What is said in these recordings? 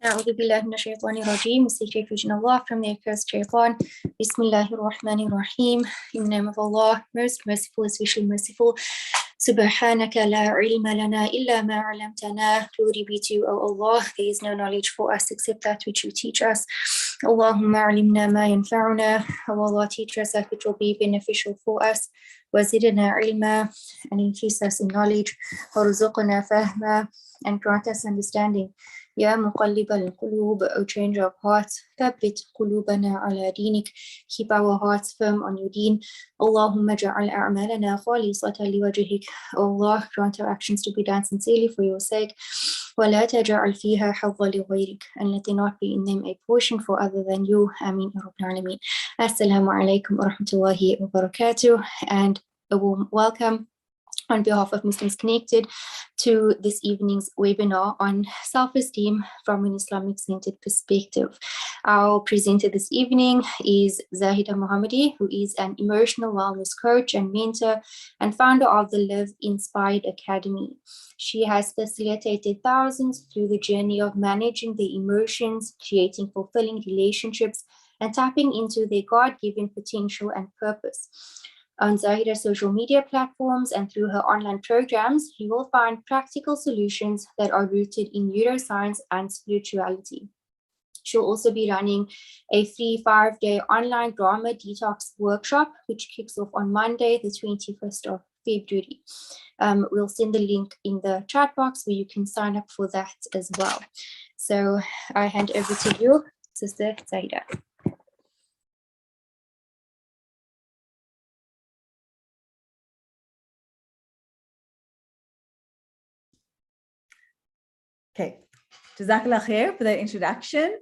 أعوذ بالله من الشيطان الرجيم. We seek refuge in Allah from the accursed shaitan. Bismillahir Rahmanir Rahim. In the name of Allah, most merciful, especially merciful. Subhanaka la ilma lana illa ma 'allamtana. Glory be to you, O Allah. There is no knowledge for us except that which you teach us. Allahumma 'allimna ma yanfa'una. O Allah, teach us that which will be beneficial for us. Wazidna ilma, and increase us in knowledge. Warzuqna fahma, and grant us understanding. Ya muqallib al-qulub, O changer of hearts, thabbit qulubana ala dinik, keep our hearts firm on your deen. Allahumma ja'al a'malana khalisatan liwajhik. O Allah, grant our actions to be done sincerely for your sake. Wa la taj'al fiha hadha li ghayrik, and let there not be in them a portion for other than you. Ameen ya Rabbal Alameen. Assalamu alaikum wa rahmatullahi wa barakatuh, and a warm welcome on behalf of Muslims Connected to this evening's webinar on self-esteem from an Islamic-centered perspective. Our presenter this evening is Zaahida Mahomedy, who is an emotional wellness coach and mentor and founder of the Live Inspired Academy. She has facilitated thousands through the journey of managing their emotions, creating fulfilling relationships, and tapping into their God-given potential and purpose. On Zaahida's social media platforms and through her online programs, you will find practical solutions that are rooted in neuroscience and spirituality. She'll also be running a free 5-day online drama detox workshop, which kicks off on Monday, the 21st of February. We'll send the link in the chat box where you can sign up for that as well. So I hand over to you, Sister Zaahida. Okay, Jazakallah khair for that introduction.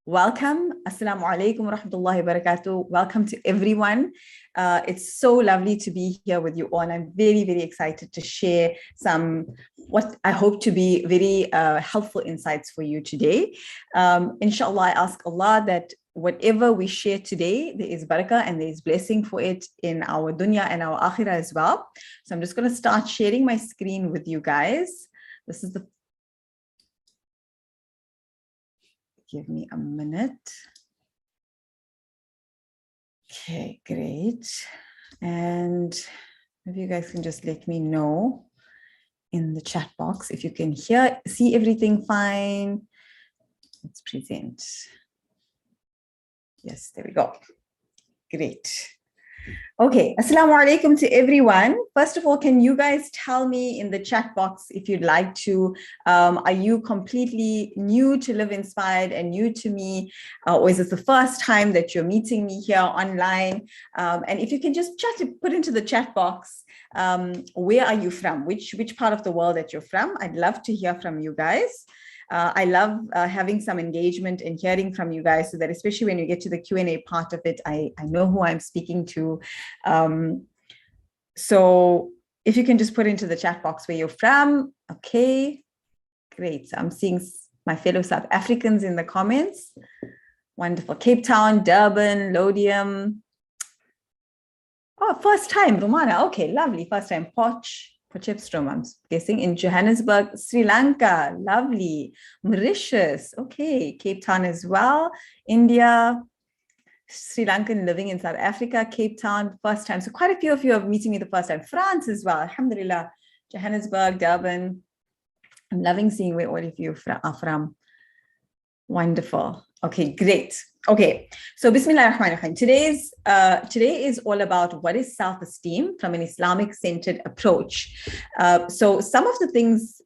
Welcome, Assalamu alaikum wa rahmatullahi wa barakatuh. Welcome to everyone. It's so lovely to be here with you all, and I'm very, very excited to share some, what I hope to be very helpful insights for you today. Inshallah, I ask Allah that whatever we share today, there is barakah and there is blessing for it in our dunya and our akhirah as well. So I'm just going to start sharing my screen with you guys. This is the Give me a minute. Okay, great. And if you guys can just let me know in the chat box if you can see everything fine. Let's present. Yes, there we go. Great. Okay, assalamu alaikum to everyone. First of all, can you guys tell me in the chat box if you'd like to, are you completely new to Live Inspired and new to me, or is this the first time that you're meeting me here online? And if you can just put into the chat box, where are you from? Which part of the world that you're from? I'd love to hear from you guys. I love having some engagement and hearing from you guys, so that especially when you get to the Q&A part of it, I know who I'm speaking to. So if you can just put into the chat box where you're from. Okay, great. So I'm seeing my fellow South Africans in the comments. Wonderful. Cape Town, Durban, Lodium. Oh, first time, Romana. Okay, lovely. First time, Potchefstroom, I'm guessing, in Johannesburg, Sri Lanka, lovely. Mauritius, okay, Cape Town as well, India, Sri Lankan living in South Africa, Cape Town, first time. So quite a few of you are meeting me the first time. France as well, alhamdulillah, Johannesburg, Durban. I'm loving seeing where all of you are from. Wonderful. Okay, great. Okay, so Bismillah ar-Rahman ar-Rahim. Today is all about what is self-esteem from an Islamic-centered approach. So some of the things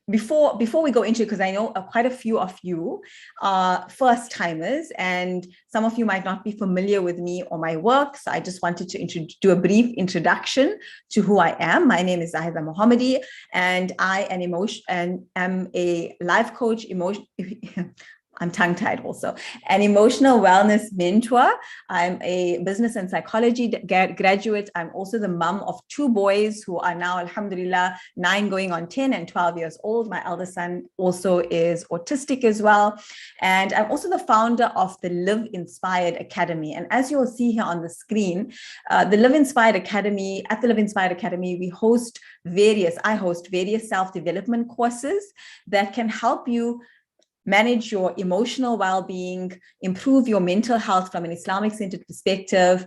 before we go into it, because I know quite a few of you are first timers and some of you might not be familiar with me or my work. So I just wanted to do a brief introduction to who I am. My name is Zaahida Mahomedy, and I am a life coach, I'm tongue-tied also, an emotional wellness mentor. I'm a business and psychology graduate. I'm also the mom of 2 boys who are now, alhamdulillah, 9 going on 10 and 12 years old. My eldest son also is autistic as well. And I'm also the founder of the Live Inspired Academy. And as you will see here on the screen, the Live Inspired Academy, at the Live Inspired Academy, I host various self-development courses that can help you manage your emotional well-being, improve your mental health from an Islamic-centered perspective,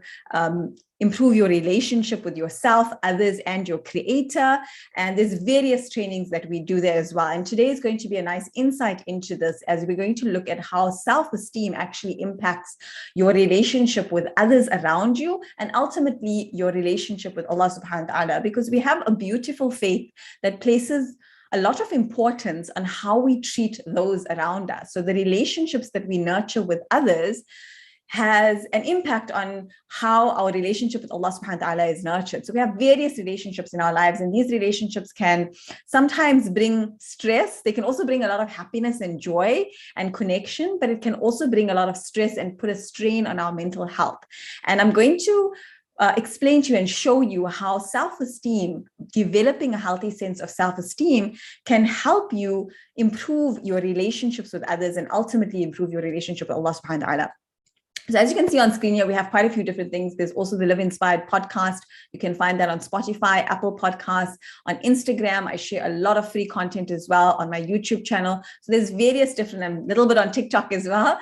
improve your relationship with yourself, others, and your creator. And there's various trainings that we do there as well. And today is going to be a nice insight into this, as we're going to look at how self-esteem actually impacts your relationship with others around you, and ultimately your relationship with Allah subhanahu wa ta'ala, because we have a beautiful faith that places a lot of importance on how we treat those around us. So the relationships that we nurture with others has an impact on how our relationship with Allah subhanahu wa ta'ala is nurtured. So we have various relationships in our lives, and these relationships can sometimes bring stress. They can also bring a lot of happiness and joy and connection, but it can also bring a lot of stress and put a strain on our mental health. And I'm going to explain to you and show you how self-esteem, developing a healthy sense of self-esteem, can help you improve your relationships with others and ultimately improve your relationship with Allah subhanahu wa ta'ala. So as you can see on screen here, we have quite a few different things. There's also the Live Inspired podcast. You can find that on Spotify, Apple Podcasts, on Instagram. I share a lot of free content as well on my YouTube channel. So there's various different, I'm a little bit on TikTok as well.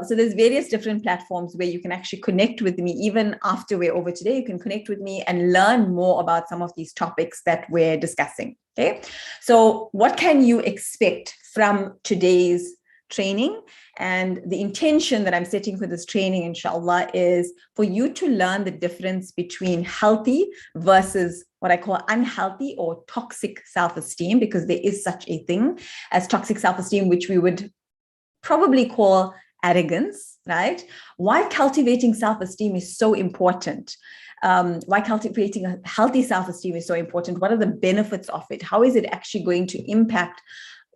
So there's various different platforms where you can actually connect with me. Even after we're over today, you can connect with me and learn more about some of these topics that we're discussing. Okay. So what can you expect from today's training? And the intention that I'm setting for this training, inshallah, is for you to learn the difference between healthy versus what I call unhealthy or toxic self-esteem, because there is such a thing as toxic self-esteem, which we would probably call arrogance, right? Why cultivating self-esteem is so important. Why cultivating a healthy self-esteem is so important. What are the benefits of it? How is it actually going to impact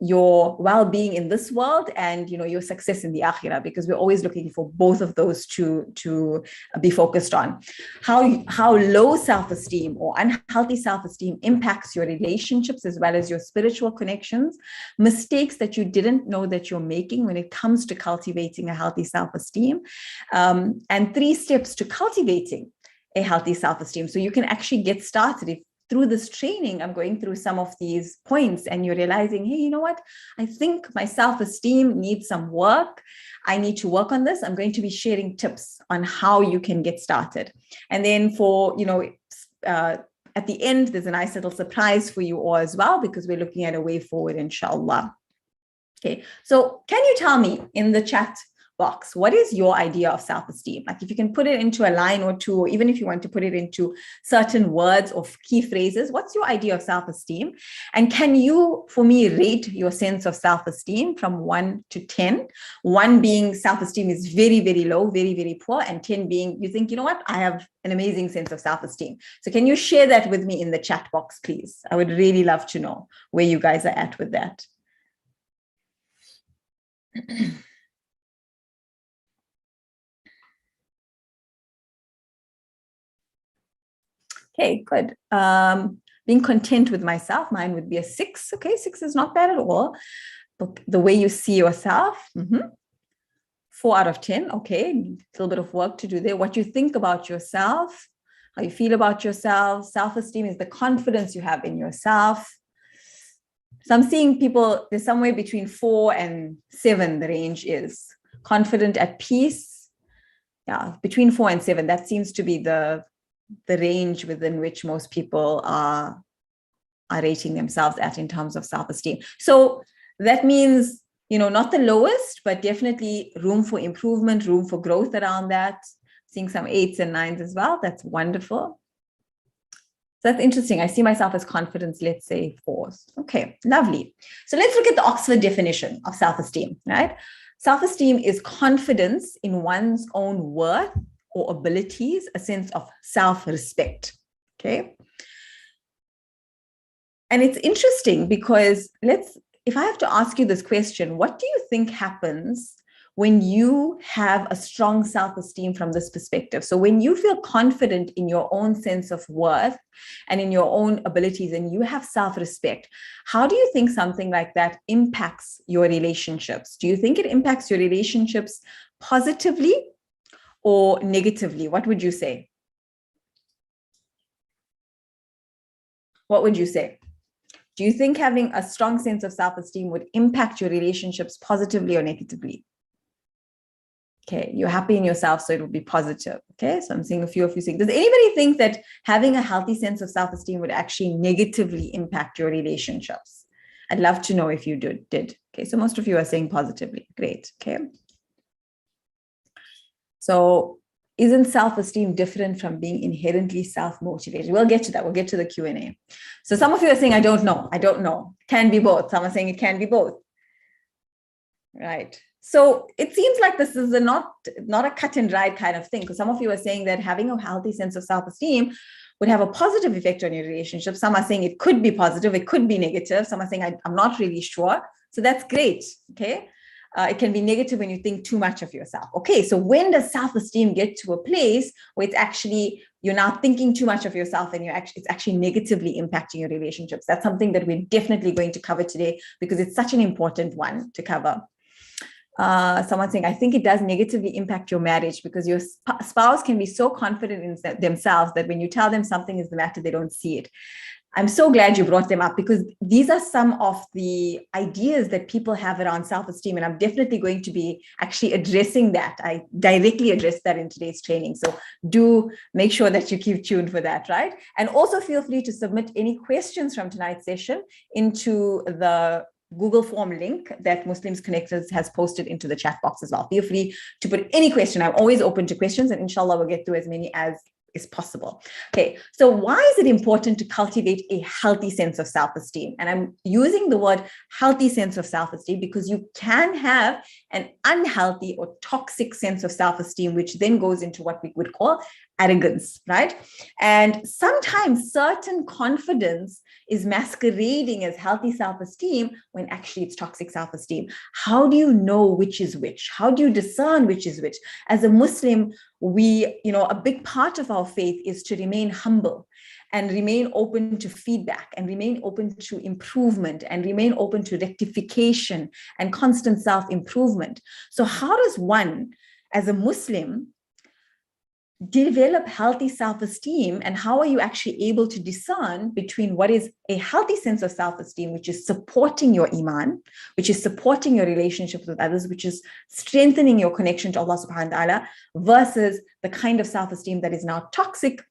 your well-being in this world and, you know, your success in the akhirah, because we're always looking for both of those to be focused on. How low self-esteem or unhealthy self-esteem impacts your relationships as well as your spiritual connections, mistakes that you didn't know that you're making when it comes to cultivating a healthy self-esteem, and 3 steps to cultivating a healthy self-esteem. So you can actually get started. If through this training, I'm going through some of these points and you're realizing, hey, you know what? I think my self-esteem needs some work. I need to work on this. I'm going to be sharing tips on how you can get started. And then for, you know, at the end, there's a nice little surprise for you all as well, because we're looking at a way forward, inshallah. Okay, so can you tell me in the chat box, what is your idea of self-esteem? Like, if you can put it into a line or two, or even if you want to put it into certain words or key phrases, what's your idea of self-esteem? And can you, for me, rate your sense of self-esteem from 1 to 10? 1 being self-esteem is very, very low, very, very poor, and 10 being you think, you know what, I have an amazing sense of self-esteem. So can you share that with me in the chat box, please? I would really love to know where you guys are at with that. Okay, good. Being content with myself, mine would be a 6. Okay, 6 is not bad at all. But the way you see yourself, 4 out of 10. Okay, a little bit of work to do there. What you think about yourself, how you feel about yourself. Self-esteem is the confidence you have in yourself. So I'm seeing people, there's somewhere between 4 and 7, the range is. Confident, at peace. Yeah, between 4 and 7, that seems to be the range within which most people are rating themselves at in terms of self-esteem. So that means, you know, not the lowest, but definitely room for improvement, room for growth around that. Seeing some 8s and 9s as well. That's wonderful. So that's interesting. I see myself as confidence, let's say 4s. Okay, lovely. So let's look at the Oxford definition of self-esteem, right? Self-esteem is confidence in one's own worth or abilities, a sense of self-respect, okay? And it's interesting because if I have to ask you this question, what do you think happens when you have a strong self-esteem from this perspective? So when you feel confident in your own sense of worth and in your own abilities and you have self-respect, how do you think something like that impacts your relationships? Do you think it impacts your relationships positively or negatively? What would you say? What would you say? Do you think having a strong sense of self-esteem would impact your relationships positively or negatively? Okay, you're happy in yourself, so it will be positive. Okay, so I'm seeing a few of you saying, does anybody think that having a healthy sense of self-esteem would actually negatively impact your relationships? I'd love to know if you did. Okay, so most of you are saying positively. Great. Okay. So isn't self-esteem different from being inherently self-motivated? We'll get to that. We'll get to the Q&A. So some of you are saying, I don't know. I don't know. Can be both. Some are saying it can be both. Right. So it seems like this is not a cut and dried kind of thing, because some of you are saying that having a healthy sense of self-esteem would have a positive effect on your relationship. Some are saying it could be positive, it could be negative. Some are saying I'm not really sure. So that's great. Okay. It can be negative when you think too much of yourself. Okay, so when does self-esteem get to a place where it's actually, you're now thinking too much of yourself and it's actually negatively impacting your relationships? That's something that we're definitely going to cover today, because it's such an important one to cover. Someone saying, I think it does negatively impact your marriage, because your spouse can be so confident in themselves that when you tell them something is the matter, they don't see it. I'm so glad you brought them up, because these are some of the ideas that people have around self-esteem. And I'm definitely going to be actually addressing that. I directly addressed that in today's training. So do make sure that you keep tuned for that, right? And also feel free to submit any questions from tonight's session into the Google form link that Muslims Connectors has posted into the chat box as well. Feel free to put any question. I'm always open to questions, and inshallah we'll get through as many as is possible. Okay, so why is it important to cultivate a healthy sense of self-esteem? And I'm using the word healthy sense of self-esteem because you can have an unhealthy or toxic sense of self-esteem, which then goes into what we would call arrogance, right? And sometimes certain confidence is masquerading as healthy self-esteem when actually it's toxic self-esteem. How do you know which is which? How do you discern which is which? As a Muslim, a big part of our faith is to remain humble and remain open to feedback and remain open to improvement and remain open to rectification and constant self-improvement. So how does one, as a Muslim, develop healthy self-esteem, and how are you actually able to discern between what is a healthy sense of self-esteem, which is supporting your Iman, which is supporting your relationships with others, which is strengthening your connection to Allah subhanahu wa ta'ala, versus the kind of self-esteem that is now toxic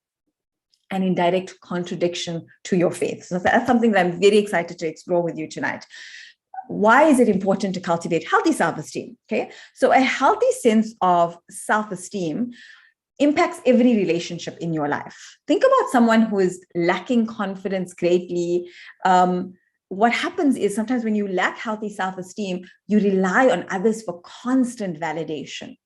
and in direct contradiction to your faith? So that's something that I'm very excited to explore with you tonight. Why is it important to cultivate healthy self-esteem? Okay, so a healthy sense of self-esteem impacts every relationship in your life. Think about someone who is lacking confidence greatly. What happens is sometimes when you lack healthy self-esteem, you rely on others for constant validation.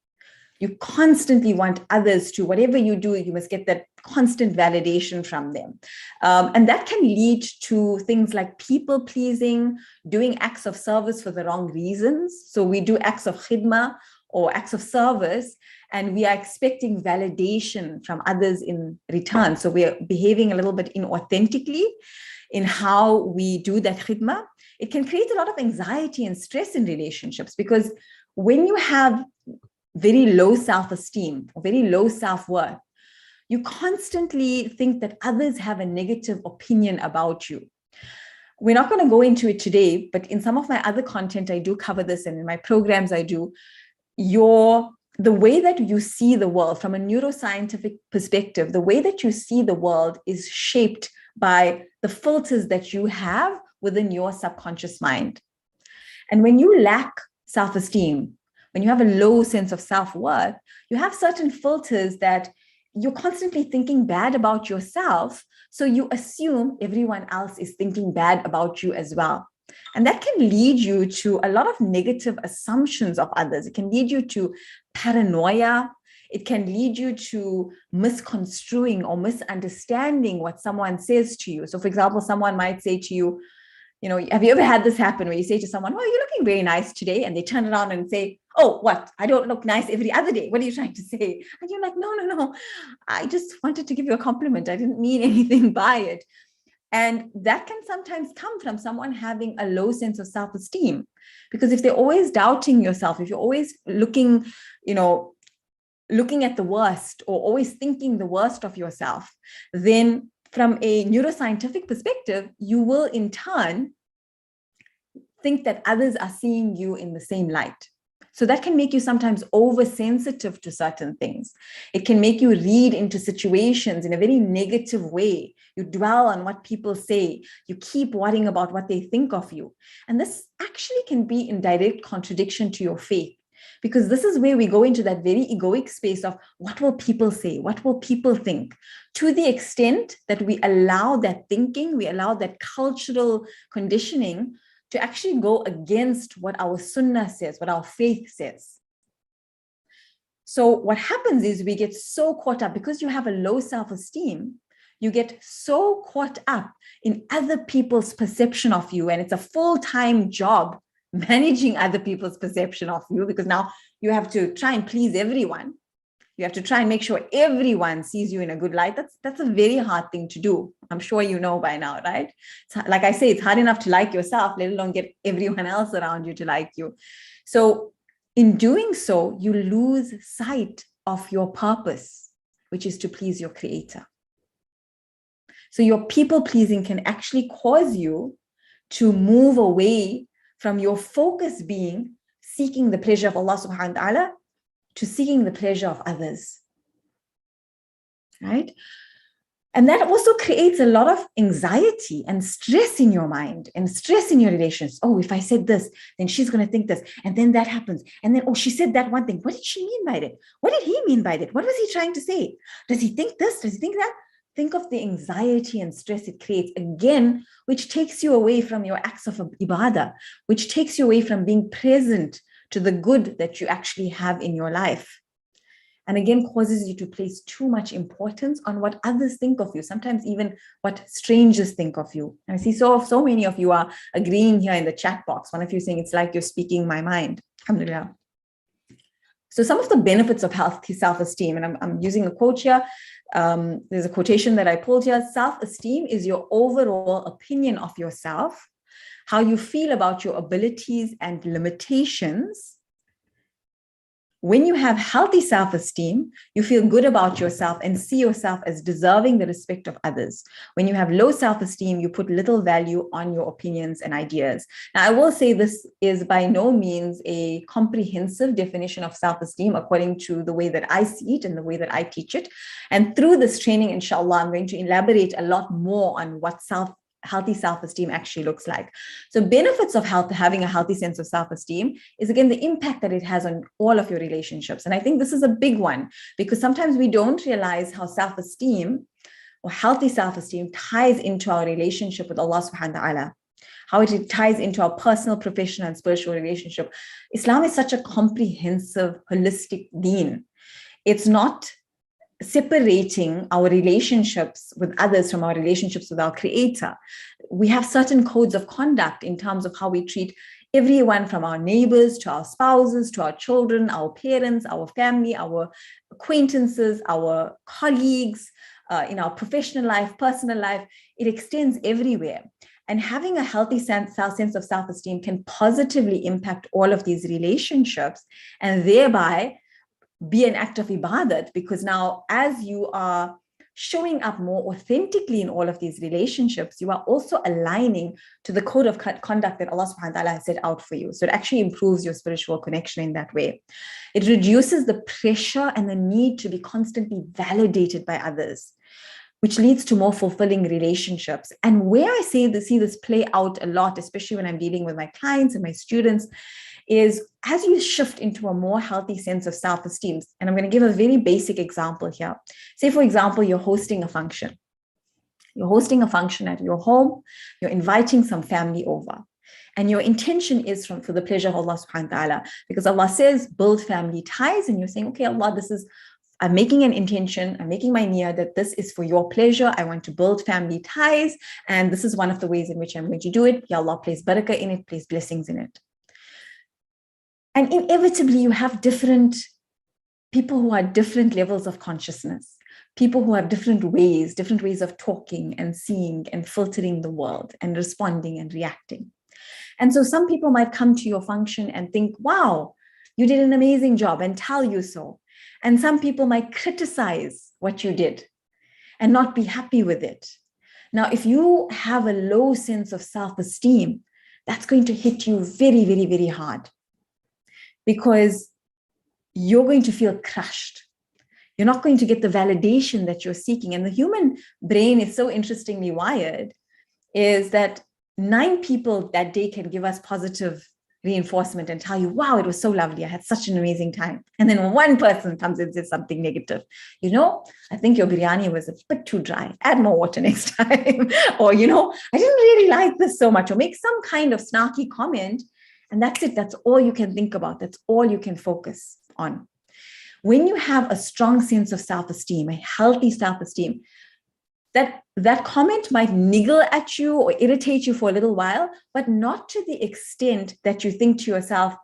You constantly want others to, whatever you do, you must get that constant validation from them. And that can lead to things like people pleasing, doing acts of service for the wrong reasons. So we do acts of khidmah or acts of service, and we are expecting validation from others in return. So we are behaving a little bit inauthentically in how we do that khidmah. It can create a lot of anxiety and stress in relationships, because when you have very low self-esteem or very low self-worth, you constantly think that others have a negative opinion about you. We're not going to go into it today, but in some of my other content, I do cover this, and in my programs, I do. The way that you see the world from a neuroscientific perspective, the way that you see the world is shaped by the filters that you have within your subconscious mind. And when you lack self-esteem, when you have a low sense of self-worth, you have certain filters that you're constantly thinking bad about yourself. So you assume everyone else is thinking bad about you as well. And that can lead you to a lot of negative assumptions of others. It can lead you to paranoia. It can lead you to misconstruing or misunderstanding what someone says to you. So for example, someone might say to you, have you ever had this happen where you say to someone, oh, you're looking very nice today. And they turn around and say, oh, what? I don't look nice every other day. What are you trying to say? And you're like, no. I just wanted to give you a compliment. I didn't mean anything by it. And that can sometimes come from someone having a low sense of self-esteem, because if they're always doubting yourself, if you're always looking at the worst or always thinking the worst of yourself, then from a neuroscientific perspective, you will in turn think that others are seeing you in the same light. So that can make you sometimes oversensitive to certain things. It can make you read into situations in a very negative way. You dwell on what people say. You keep worrying about what they think of you. And this actually can be in direct contradiction to your faith, because this is where we go into that very egoic space of what will people say? What will people think? To the extent that we allow that thinking, we allow that cultural conditioning to actually go against what our sunnah says, what our faith says. So what happens is we get so caught up, because you have a low self-esteem, you get so caught up in other people's perception of you, and it's a full-time job managing other people's perception of you, because now you have to try and please everyone. You have to try and make sure everyone sees you in a good light. That's a very hard thing to do. I'm sure you know by now, right? Like I say, it's hard enough to like yourself, let alone get everyone else around you to like you. So in doing so, you lose sight of your purpose, which is to please your creator. So your people pleasing can actually cause you to move away from your focus being seeking the pleasure of Allah subhanahu wa ta'ala to seeking the pleasure of others, right? And that also creates a lot of anxiety and stress in your mind and stress in your relations. Oh, if I said this, then she's going to think this. And then that happens. And then, oh, she said that one thing. What did she mean by that? What did he mean by that? What was he trying to say? Does he think this? Does he think that? Think of the anxiety and stress it creates, again, which takes you away from your acts of ibadah, which takes you away from being present to the good that you actually have in your life. And again, causes you to place too much importance on what others think of you, sometimes even what strangers think of you. And I see so many of you are agreeing here in the chat box. One of you saying, it's like you're speaking my mind. Alhamdulillah. So some of the benefits of healthy self-esteem, and I'm using a quote here. There's a quotation that I pulled here. Self-esteem is your overall opinion of yourself, how you feel about your abilities and limitations. When you have healthy self-esteem, you feel good about yourself and see yourself as deserving the respect of others. When you have low self-esteem, you put little value on your opinions and ideas. Now, I will say this is by no means a comprehensive definition of self-esteem according to the way that I see it and the way that I teach it. And through this training, inshallah, I'm going to elaborate a lot more on what healthy self-esteem actually looks like. So benefits of having a healthy sense of self-esteem is, again, the impact that it has on all of your relationships. And I think this is a big one, because sometimes we don't realize how self-esteem or healthy self-esteem ties into our relationship with Allah subhanahu wa ta'ala, how it ties into our personal, professional, and spiritual relationship. Islam is such a comprehensive, holistic deen. It's not separating our relationships with others from our relationships with our creator. We have certain codes of conduct in terms of how we treat everyone, from our neighbors to our spouses, to our children, our parents, our family, our acquaintances, our colleagues, in our professional life, personal life. It extends everywhere. And having a healthy sense of self-esteem can positively impact all of these relationships, and thereby be an act of ibadat, because now as you are showing up more authentically in all of these relationships, you are also aligning to the code of conduct that Allah subhanahu wa ta'ala has set out for you. So it actually improves your spiritual connection in that way. It reduces the pressure and the need to be constantly validated by others, which leads to more fulfilling relationships. And where I see this play out a lot, especially when I'm dealing with my clients and my students, is as you shift into a more healthy sense of self-esteem. And I'm going to give a very basic example here. Say, for example, you're hosting a function. You're hosting a function at your home. You're inviting some family over. And your intention is for the pleasure of Allah subhanahu wa ta'ala, because Allah says, build family ties. And you're saying, okay, Allah, I'm making an intention, I'm making my niyyah that this is for your pleasure. I want to build family ties. And this is one of the ways in which I'm going to do it. Ya Allah, place barakah in it, place blessings in it. And inevitably, you have different people who are different levels of consciousness, people who have different ways of talking and seeing and filtering the world and responding and reacting. And so some people might come to your function and think, wow, you did an amazing job, and tell you so. And some people might criticize what you did. and not be happy with it. Now, if you have a low sense of self-esteem, that's going to hit you very, very, very hard, because you're going to feel crushed. You're not going to get the validation that you're seeking. And the human brain is so interestingly wired, is that 9 people that day can give us positive reinforcement and tell you, wow, it was so lovely. I had such an amazing time. And then one person comes and says something negative. You know, I think your biryani was a bit too dry. Add more water next time. Or, you know, I didn't really like this so much. Or make some kind of snarky comment. And that's it. That's all you can think about. That's all you can focus on. When you have a strong sense of self-esteem, a healthy self-esteem, that comment might niggle at you or irritate you for a little while, but not to the extent that you think to yourself,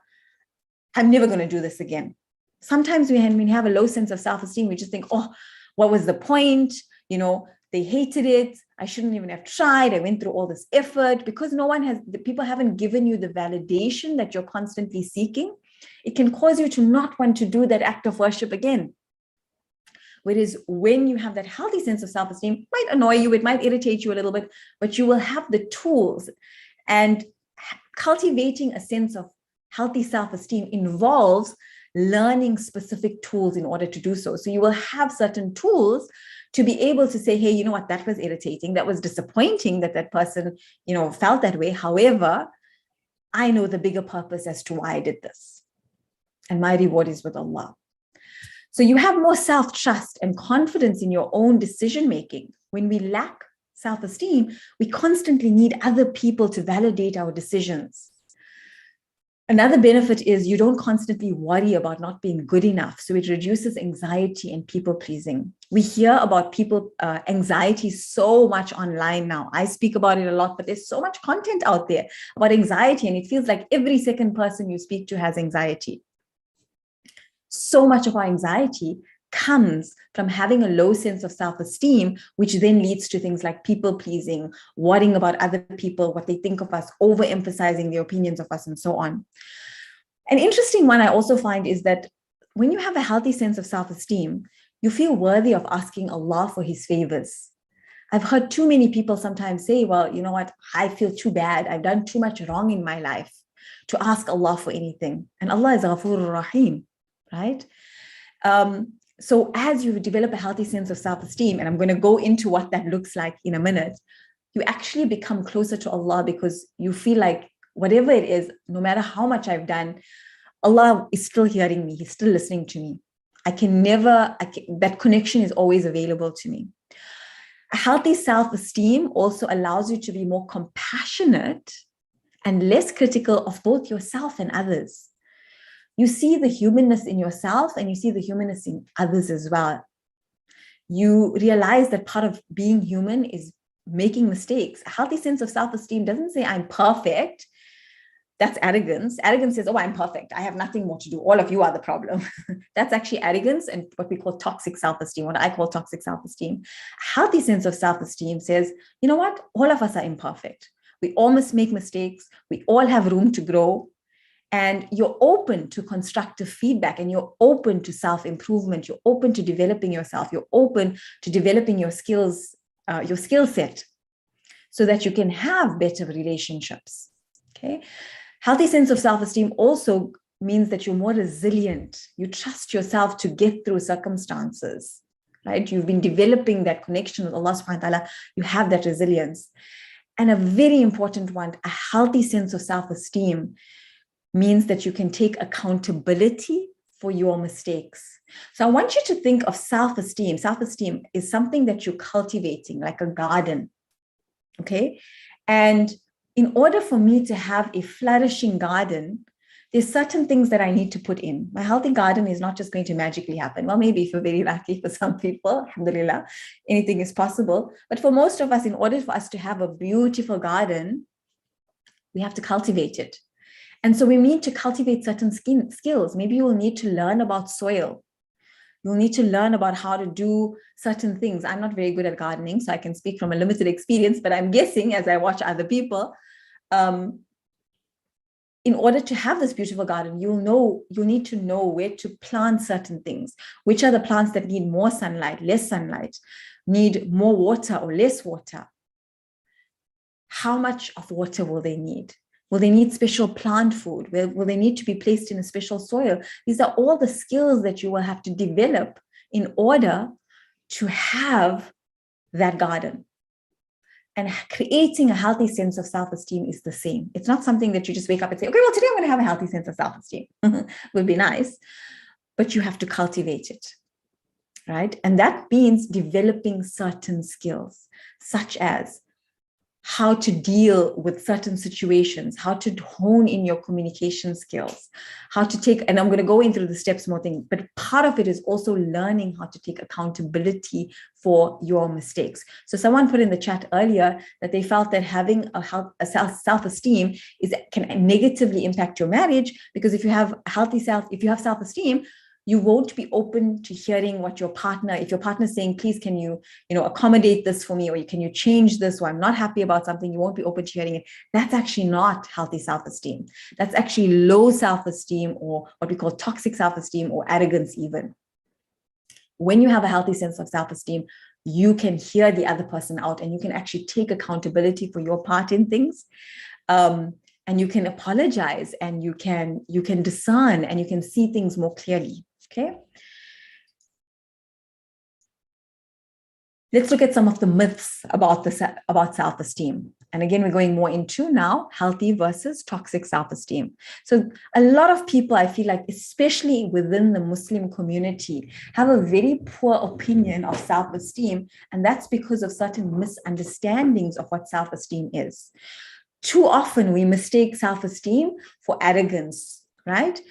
I'm never going to do this again. Sometimes when we have a low sense of self-esteem, we just think, oh, what was the point? You know, they hated it. I shouldn't even have tried. I went through all this effort, because people haven't given you the validation that you're constantly seeking. It can cause you to not want to do that act of worship again. Whereas when you have that healthy sense of self-esteem, it might annoy you, it might irritate you a little bit, but you will have the tools. And cultivating a sense of healthy self-esteem involves learning specific tools in order to do so. So you will have certain tools to be able to say, hey, you know what, that was irritating. That was disappointing that person, you know, felt that way. However, I know the bigger purpose as to why I did this. And my reward is with Allah. So you have more self-trust and confidence in your own decision-making. When we lack self-esteem, we constantly need other people to validate our decisions. Another benefit is you don't constantly worry about not being good enough. So it reduces anxiety and people-pleasing. We hear about anxiety so much online now. I speak about it a lot, but there's so much content out there about anxiety, and it feels like every second person you speak to has anxiety. So much of our anxiety comes from having a low sense of self-esteem, which then leads to things like people-pleasing, worrying about other people, what they think of us, overemphasizing their opinions of us, and so on. An interesting one I also find is that when you have a healthy sense of self-esteem, you feel worthy of asking Allah for His favors. I've heard too many people sometimes say, well, you know what, I feel too bad. I've done too much wrong in my life to ask Allah for anything. And Allah is Ghafurur Rahim. Right? So as you develop a healthy sense of self-esteem, and I'm going to go into what that looks like in a minute, you actually become closer to Allah, because you feel like whatever it is, no matter how much I've done, Allah is still hearing me. He's still listening to me. That connection is always available to me. A healthy self-esteem also allows you to be more compassionate and less critical of both yourself and others. You see the humanness in yourself, and you see the humanness in others as well. You realize that part of being human is making mistakes. A healthy sense of self-esteem doesn't say I'm perfect. That's arrogance. Arrogance says, oh, I'm perfect. I have nothing more to do. All of you are the problem. That's actually arrogance and what we call toxic self-esteem, what I call toxic self-esteem. A healthy sense of self-esteem says, you know what? All of us are imperfect. We all must make mistakes. We all have room to grow. And you're open to constructive feedback, and you're open to self-improvement. You're open to developing yourself. You're open to developing your skills, your skill set, so that you can have better relationships. Okay. Healthy sense of self-esteem also means that you're more resilient. You trust yourself to get through circumstances, right? You've been developing that connection with Allah subhanahu wa ta'ala. You have that resilience. And a very important one, a healthy sense of self-esteem means that you can take accountability for your mistakes. So I want you to think of self-esteem. Self-esteem is something that you're cultivating, like a garden, okay? And in order for me to have a flourishing garden, there's certain things that I need to put in. My healthy garden is not just going to magically happen. Well, maybe if you're very lucky, for some people, alhamdulillah, anything is possible. But for most of us, in order for us to have a beautiful garden, we have to cultivate it. And so we need to cultivate certain skills. Maybe you will need to learn about soil. You'll need to learn about how to do certain things. I'm not very good at gardening, so I can speak from a limited experience, but I'm guessing as I watch other people, in order to have this beautiful garden, you need to know where to plant certain things. Which are the plants that need more sunlight, less sunlight, need more water or less water? How much of water will they need? Will they need special plant food? Will they need to be placed in a special soil? These are all the skills that you will have to develop in order to have that garden. And creating a healthy sense of self-esteem is the same. It's not something that you just wake up and say, okay, well, today I'm going to have a healthy sense of self-esteem. Would be nice, but you have to cultivate it, right? And that means developing certain skills, such as how to deal with certain situations, how to hone in your communication skills, how to take, and I'm going to go into the steps more thing, but part of it is also learning how to take accountability for your mistakes. So someone put in the chat earlier that they felt that having a self-esteem can negatively impact your marriage, because if you have self-esteem, you won't be open to hearing what your partner, if your partner is saying, please, can you accommodate this for me, or can you change this, or I'm not happy about something, you won't be open to hearing it. That's actually not healthy self-esteem. That's actually low self-esteem, or what we call toxic self-esteem, or arrogance even. When you have a healthy sense of self-esteem, you can hear the other person out, and you can actually take accountability for your part in things. And you can apologize, and you can discern, and you can see things more clearly. Okay. Let's look at some of the myths about self-esteem. And again, we're going more into now healthy versus toxic self-esteem. So a lot of people, I feel like, especially within the Muslim community, have a very poor opinion of self-esteem. And that's because of certain misunderstandings of what self-esteem is. Too often we mistake self-esteem for arrogance, right?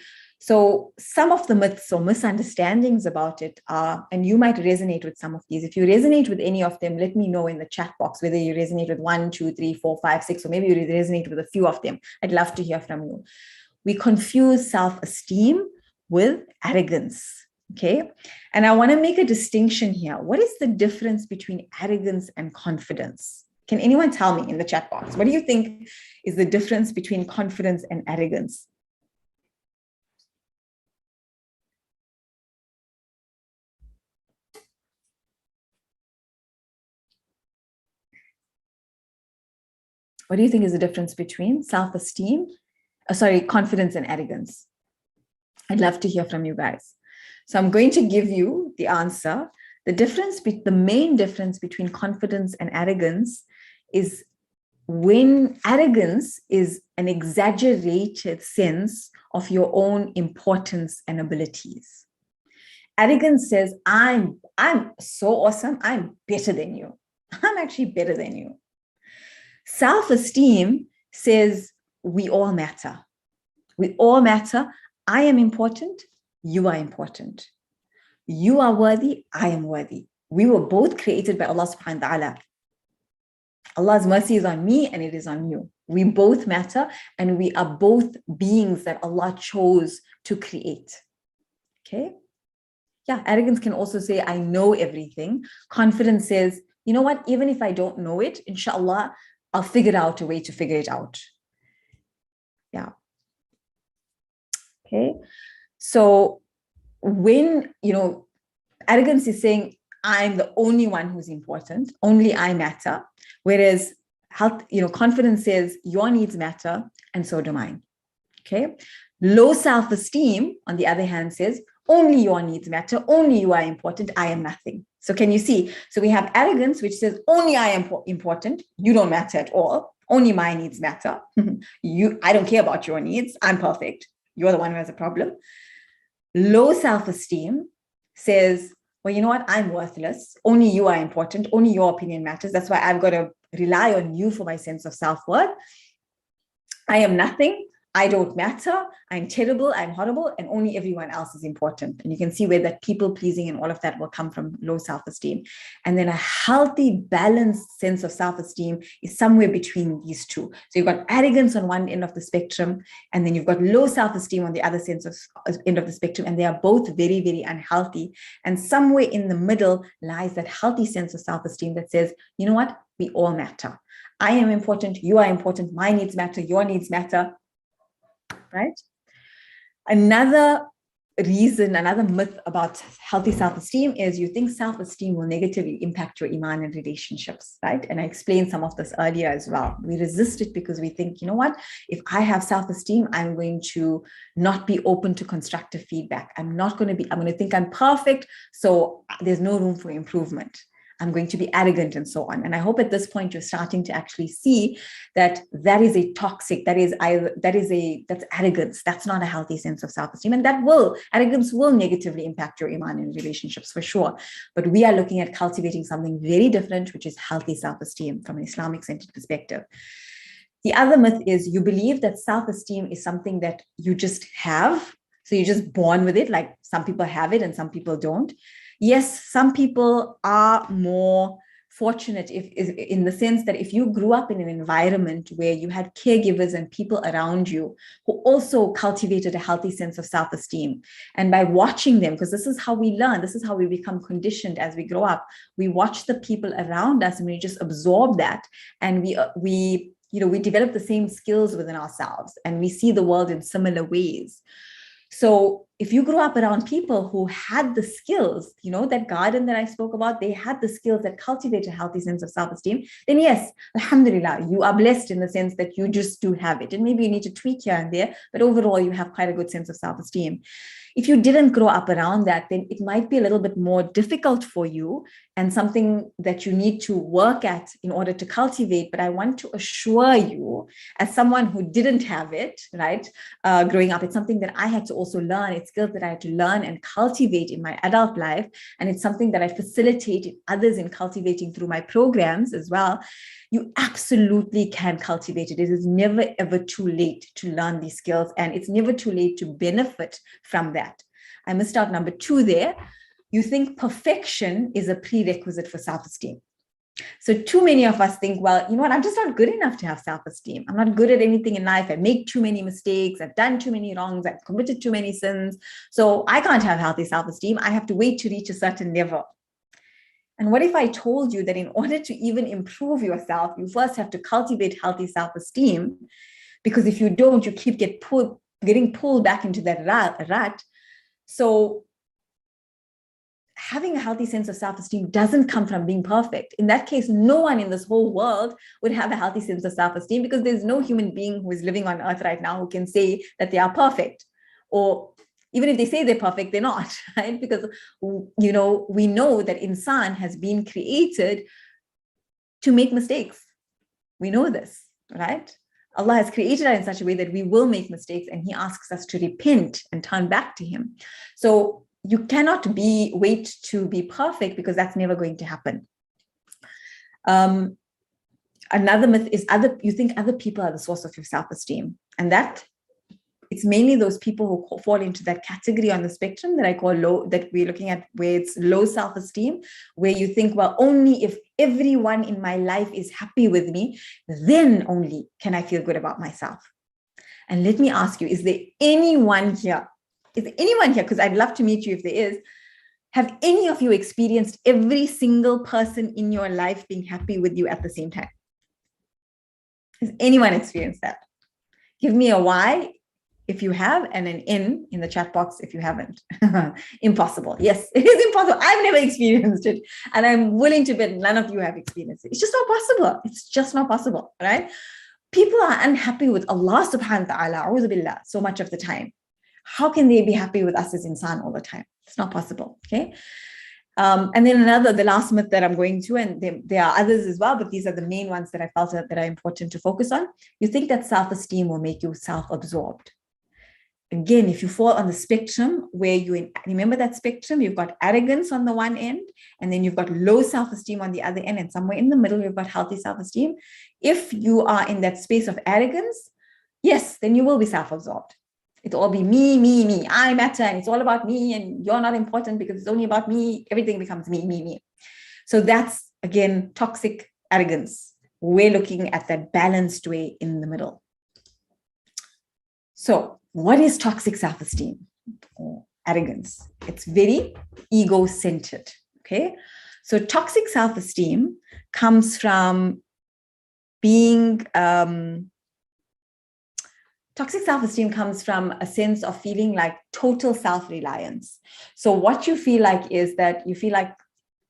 So some of the myths or misunderstandings about it are, and you might resonate with some of these. If you resonate with any of them, let me know in the chat box whether you resonate with 1, 2, 3, 4, 5, 6, or maybe you resonate with a few of them. I'd love to hear from you. We confuse self-esteem with arrogance, okay? And I want to make a distinction here. What is the difference between arrogance and confidence? Can anyone tell me in the chat box? What do you think is the difference between confidence and arrogance? What do you think is the difference between confidence and arrogance? I'd love to hear from you guys. So I'm going to give you the answer. The main difference between confidence and arrogance is when arrogance is an exaggerated sense of your own importance and abilities. Arrogance says, I'm so awesome, I'm better than you. I'm actually better than you. Self-esteem says, we all matter. We all matter. I am important. You are important. You are worthy. I am worthy. We were both created by Allah subhanahu wa ta'ala. Allah's mercy is on me and it is on you. We both matter, and we are both beings that Allah chose to create. Okay? Yeah, arrogance can also say, I know everything. Confidence says, you know what, even if I don't know it, inshallah, I'll figure out a way to figure it out. Yeah. Okay. So when, arrogance is saying, I'm the only one who's important, only I matter. Whereas confidence says your needs matter and so do mine. Okay. Low self-esteem, on the other hand, says only your needs matter, only you are important, I am nothing. So can you see? So we have arrogance, which says only I am important, you don't matter at all, only my needs matter. I don't care about your needs, I'm perfect, you're the one who has a problem. Low self-esteem says, well, you know what, I'm worthless, only you are important, only your opinion matters, that's why I've got to rely on you for my sense of self-worth. I am nothing, I don't matter, I'm terrible, I'm horrible, and only everyone else is important. And you can see where that people-pleasing and all of that will come from low self-esteem. And then a healthy, balanced sense of self-esteem is somewhere between these two. So you've got arrogance on one end of the spectrum, and then you've got low self-esteem on the other end of the spectrum, and they are both very, very unhealthy. And somewhere in the middle lies that healthy sense of self-esteem that says, you know what, we all matter. I am important, you are important, my needs matter, your needs matter. right? Another reason, another myth about healthy self-esteem is you think self-esteem will negatively impact your Iman and relationships, right? And I explained some of this earlier as well. We resist it because we think, you know what, if I have self-esteem, I'm going to not be open to constructive feedback. I'm going to think I'm perfect, so there's no room for improvement. I'm going to be arrogant and so on. And I hope at this point you're starting to actually see that is a toxic, that's arrogance. That's not a healthy sense of self-esteem. And arrogance will negatively impact your Iman in relationships for sure. But we are looking at cultivating something very different, which is healthy self-esteem from an Islamic centered perspective. The other myth is you believe that self-esteem is something that you just have. So you're just born with it, like some people have it and some people don't. Yes, some people are more fortunate if in the sense that if you grew up in an environment where you had caregivers and people around you who also cultivated a healthy sense of self-esteem. And by watching them, because this is how we learn, this is how we become conditioned as we grow up, we watch the people around us and we just absorb that. And we develop the same skills within ourselves and we see the world in similar ways. So if you grew up around people who had the skills, that garden that I spoke about, they had the skills that cultivate a healthy sense of self-esteem, then yes, alhamdulillah, you are blessed in the sense that you just do have it. And maybe you need to tweak here and there, but overall you have quite a good sense of self-esteem. If you didn't grow up around that, then it might be a little bit more difficult for you and something that you need to work at in order to cultivate. But I want to assure you, as someone who didn't have it, right, growing up, it's something that I had to also learn. It's skills that I had to learn and cultivate in my adult life. And it's something that I facilitated others in cultivating through my programs as well. You absolutely can cultivate it. It is never, ever too late to learn these skills, and it's never too late to benefit from that. I missed out number 2 there. You think perfection is a prerequisite for self-esteem. So too many of us think, well, you know what, I'm just not good enough to have self-esteem. I'm not good at anything in life. I make too many mistakes. I've done too many wrongs. I've committed too many sins. So I can't have healthy self-esteem. I have to wait to reach a certain level. And what if I told you that in order to even improve yourself, you first have to cultivate healthy self-esteem? Because if you don't, you keep getting pulled back into that rut. So having a healthy sense of self-esteem doesn't come from being perfect. In that case, no one in this whole world would have a healthy sense of self-esteem, because there's no human being who is living on earth right now who can say that they are perfect. Or even if they say they're perfect, they're not, right? Because, we know that insan has been created to make mistakes. We know this, right? Allah has created us in such a way that we will make mistakes, and He asks us to repent and turn back to Him. So you cannot wait to be perfect, because that's never going to happen. Another myth is you think other people are the source of your self-esteem, and that it's mainly those people who fall into that category on the spectrum that I call low, that we're looking at, where it's low self-esteem, where you think, well, only if everyone in my life is happy with me, then only can I feel good about myself. And let me ask you, is there anyone here? Because I'd love to meet you if there is. Have any of you experienced every single person in your life being happy with you at the same time? Has anyone experienced that? Give me a Y if you have, and an N in the chat box if you haven't. Impossible. Yes, it is impossible. I've never experienced it. And I'm willing to bet none of you have experienced it. It's just not possible. It's just not possible, right? People are unhappy with Allah subhanahu wa ta'ala, a'udhu billah, so much of the time. How can they be happy with us as insan all the time? It's not possible, okay? And then the last myth that I'm going to, and there are others as well, but these are the main ones that I felt that are important to focus on. You think that self-esteem will make you self-absorbed. Again, if you fall on the spectrum where remember that spectrum, you've got arrogance on the one end, and then you've got low self-esteem on the other end, and somewhere in the middle, you've got healthy self-esteem. If you are in that space of arrogance, yes, then you will be self-absorbed. It'll all be me, me, me. I matter, and it's all about me, and you're not important because it's only about me. Everything becomes me, me, me. So that's, again, toxic arrogance. We're looking at that balanced way in the middle. So what is toxic self-esteem or arrogance? It's very ego-centered, okay? So toxic self-esteem comes from being Toxic self-esteem comes from a sense of feeling like total self-reliance. So what you feel like is that you feel like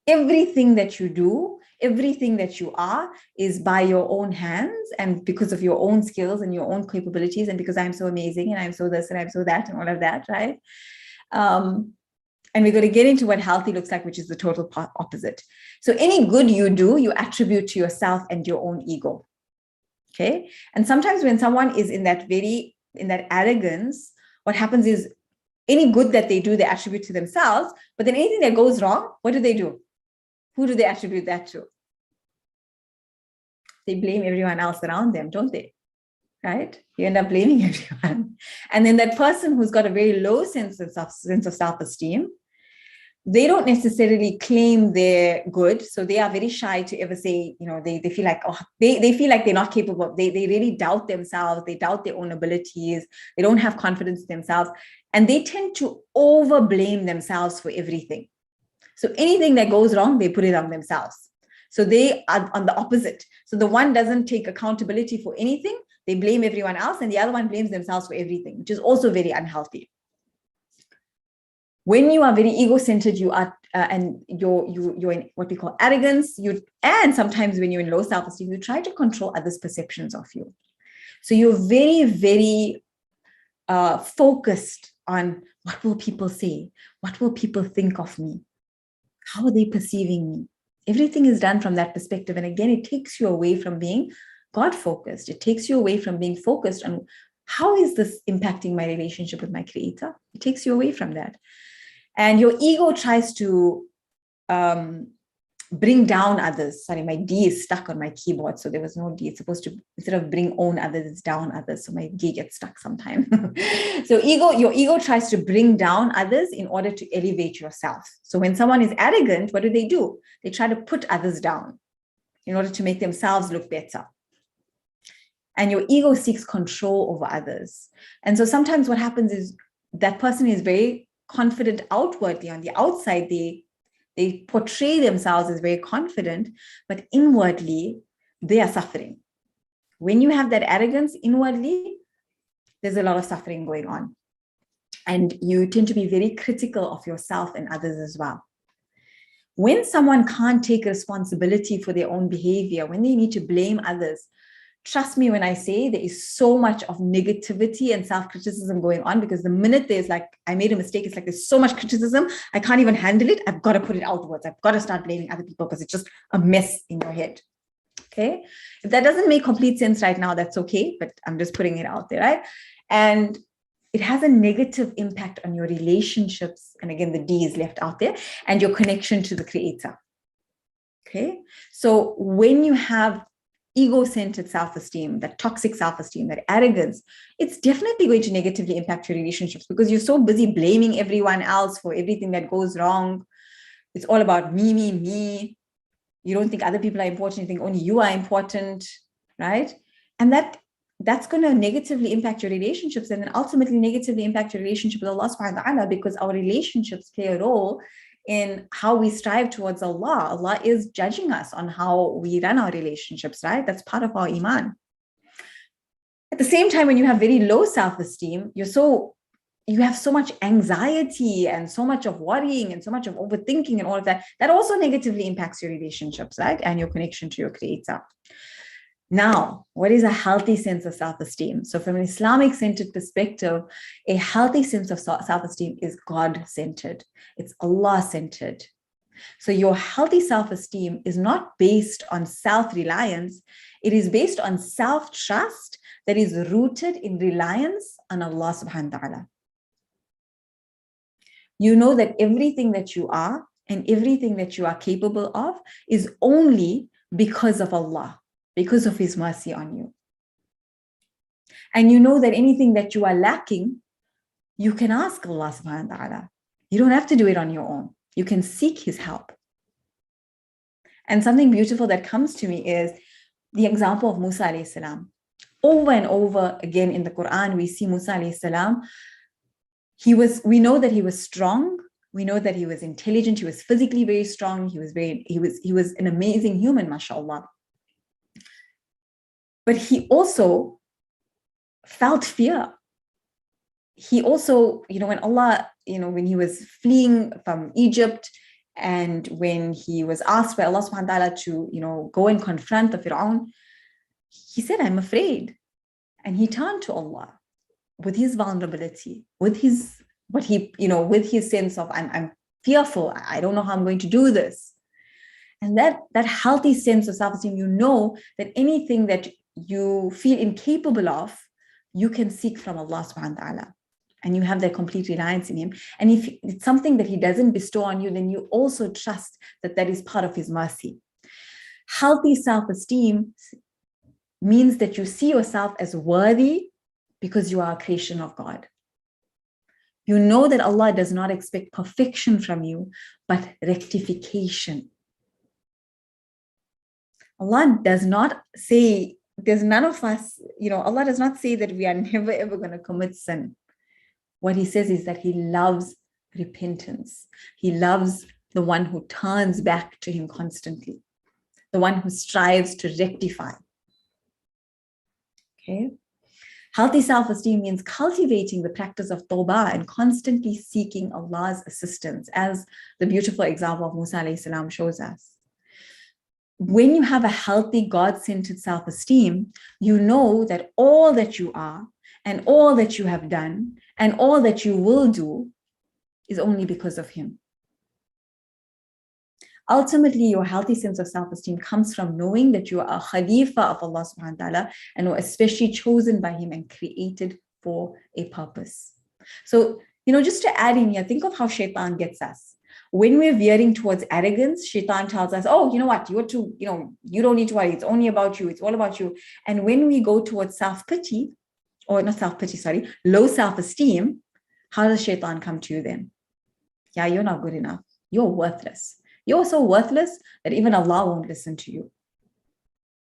everything that you do, everything that you are is by your own hands and because of your own skills and your own capabilities and because I'm so amazing and I'm so this and I'm so that and all of that, right? And we're going to get into what healthy looks like, which is the total opposite. So any good you do, you attribute to yourself and your own ego. Okay. And sometimes when someone is in that arrogance, what happens is any good that they do, they attribute to themselves. But then anything that goes wrong, what do? Who do they attribute that to? They blame everyone else around them, don't they? Right? You end up blaming everyone. And then that person who's got a very low sense of self-esteem, they don't necessarily claim they're good. So they are very shy to ever say, they feel like, they feel like they're not capable. They really doubt themselves. They doubt their own abilities. They don't have confidence in themselves. And they tend to over blame themselves for everything. So anything that goes wrong, they put it on themselves. So they are on the opposite. So the one doesn't take accountability for anything. They blame everyone else. And the other one blames themselves for everything, which is also very unhealthy. When you are very ego-centered, you are, and you're in what we call arrogance. And sometimes when you're in low self-esteem, you try to control others' perceptions of you. So you're very, very focused on what will people say? What will people think of me? How are they perceiving me? Everything is done from that perspective. And again, it takes you away from being God-focused. It takes you away from being focused on how is this impacting my relationship with my Creator? It takes you away from that. And your ego tries to bring down others. Sorry, my D is stuck on my keyboard, so there was no D. It's supposed to, instead of bring own others, it's down others. So my D gets stuck sometime. So your ego tries to bring down others in order to elevate yourself. So when someone is arrogant, what do? They try to put others down in order to make themselves look better. And your ego seeks control over others. And so sometimes what happens is that person is very confident outwardly. On the outside, they portray themselves as very confident, but inwardly, they are suffering. When you have that arrogance inwardly, there's a lot of suffering going on. And you tend to be very critical of yourself and others as well. When someone can't take responsibility for their own behavior, when they need to blame others, trust me when I say there is so much of negativity and self-criticism going on, because the minute there's like, I made a mistake, it's like there's so much criticism, I can't even handle it. I've got to put it outwards. I've got to start blaming other people because it's just a mess in your head. Okay. If that doesn't make complete sense right now, that's okay, but I'm just putting it out there, right? And it has a negative impact on your relationships. And again, the D is left out there, and your connection to the Creator. Okay. So when you have ego-centered self-esteem, that toxic self-esteem, that arrogance, it's definitely going to negatively impact your relationships because you're so busy blaming everyone else for everything that goes wrong. It's all about me, me, me. You don't think other people are important. You think only you are important, right? And that's going to negatively impact your relationships, and then ultimately negatively impact your relationship with Allah subhanahu wa ta'ala, because our relationships play a role in how we strive towards Allah. Allah is judging us on how we run our relationships, right? That's part of our Iman. At the same time, when you have very low self-esteem, you have so much anxiety and so much of worrying and so much of overthinking and all of that, that also negatively impacts your relationships, right? And your connection to your Creator. Now, what is a healthy sense of self-esteem? So from an Islamic-centered perspective, a healthy sense of self-esteem is God-centered. It's Allah-centered. So your healthy self-esteem is not based on self-reliance. It is based on self-trust that is rooted in reliance on Allah subhanahu wa ta'ala. You know that everything that you are and everything that you are capable of is only because of Allah, because of His mercy on you. And you know that anything that you are lacking, you can ask Allah subhanahu wa ta'ala. You don't have to do it on your own. You can seek His help. And something beautiful that comes to me is the example of Musa alayhi salam. Over and over again in the Quran, we see Musa alayhi salam. We know that he was strong. We know that he was intelligent. He was physically very strong. He was an amazing human, mashallah. But he also felt fear. He also, when Allah, when he was fleeing from Egypt, and when he was asked by Allah subhanahu wa ta'ala to, go and confront the Fir'aun, he said, I'm afraid. And he turned to Allah with his vulnerability, with his sense of, I'm fearful. I don't know how I'm going to do this. And that healthy sense of self-esteem, that anything that you feel incapable of, you can seek from Allah subhanahu wa ta'ala. And you have that complete reliance in him. And if it's something that he doesn't bestow on you, then you also trust that is part of his mercy. Healthy self-esteem means that you see yourself as worthy because you are a creation of God. You know that Allah does not expect perfection from you, but rectification. Allah does not say, there's none of us, Allah does not say that we are never ever going to commit sin. What he says is that he loves repentance. He loves the one who turns back to him constantly, the one who strives to rectify. Okay. Healthy self-esteem means cultivating the practice of tawbah and constantly seeking Allah's assistance, as the beautiful example of Musa alayhi salam shows us. When you have a healthy, God-centered self-esteem, you know that all that you are and all that you have done and all that you will do is only because of him. Ultimately, your healthy sense of self-esteem comes from knowing that you are a Khalifa of Allah subhanahu wa ta'ala and are especially chosen by him and created for a purpose. So, just to add in here, think of how shaitan gets us. When we're veering towards arrogance, shaitan tells us, oh, you know what, you're too, you don't need to worry. It's only about you. It's all about you. And when we go towards low self-esteem, how does shaitan come to you then? Yeah, you're not good enough. You're worthless. You're so worthless that even Allah won't listen to you.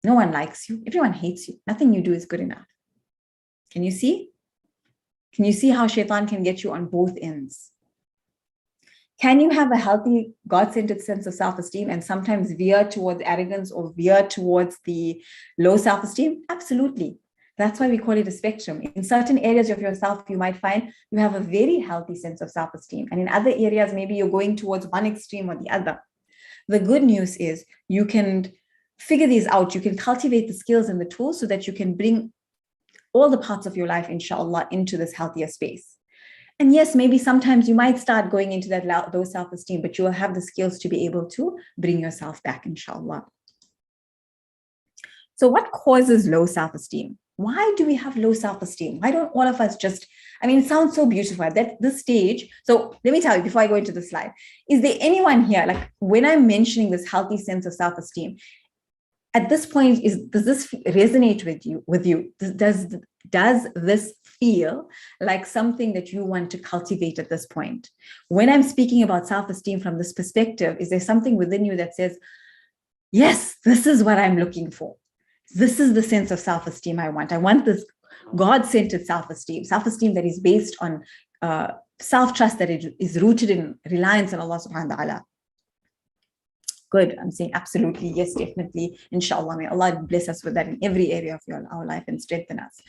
No one likes you. Everyone hates you. Nothing you do is good enough. Can you see? Can you see how shaitan can get you on both ends? Can you have a healthy, God-centered sense of self-esteem and sometimes veer towards arrogance or veer towards the low self-esteem? Absolutely. That's why we call it a spectrum. In certain areas of yourself, you might find you have a very healthy sense of self-esteem. And in other areas, maybe you're going towards one extreme or the other. The good news is you can figure these out. You can cultivate the skills and the tools so that you can bring all the parts of your life, inshallah, into this healthier space. And yes, maybe sometimes you might start going into that low self-esteem, but you will have the skills to be able to bring yourself back, inshallah. So what causes low self-esteem? Why do we have low self-esteem? Why don't all of us it sounds so beautiful at this stage. So let me tell you, before I go into the slide, is there anyone here, like when I'm mentioning this healthy sense of self-esteem, at this point, does this resonate with you? Does this feel like something that you want to cultivate at this point? When I'm speaking about self-esteem from this perspective, is there something within you that says, yes, this is what I'm looking for? This is the sense of self-esteem I want. I want this God-centered self-esteem that is based on self-trust, that it is rooted in reliance on Allah subhanahu wa ta'ala. Good. I'm saying absolutely. Yes, definitely. Inshallah. May Allah bless us with that in every area of our life and strengthen us.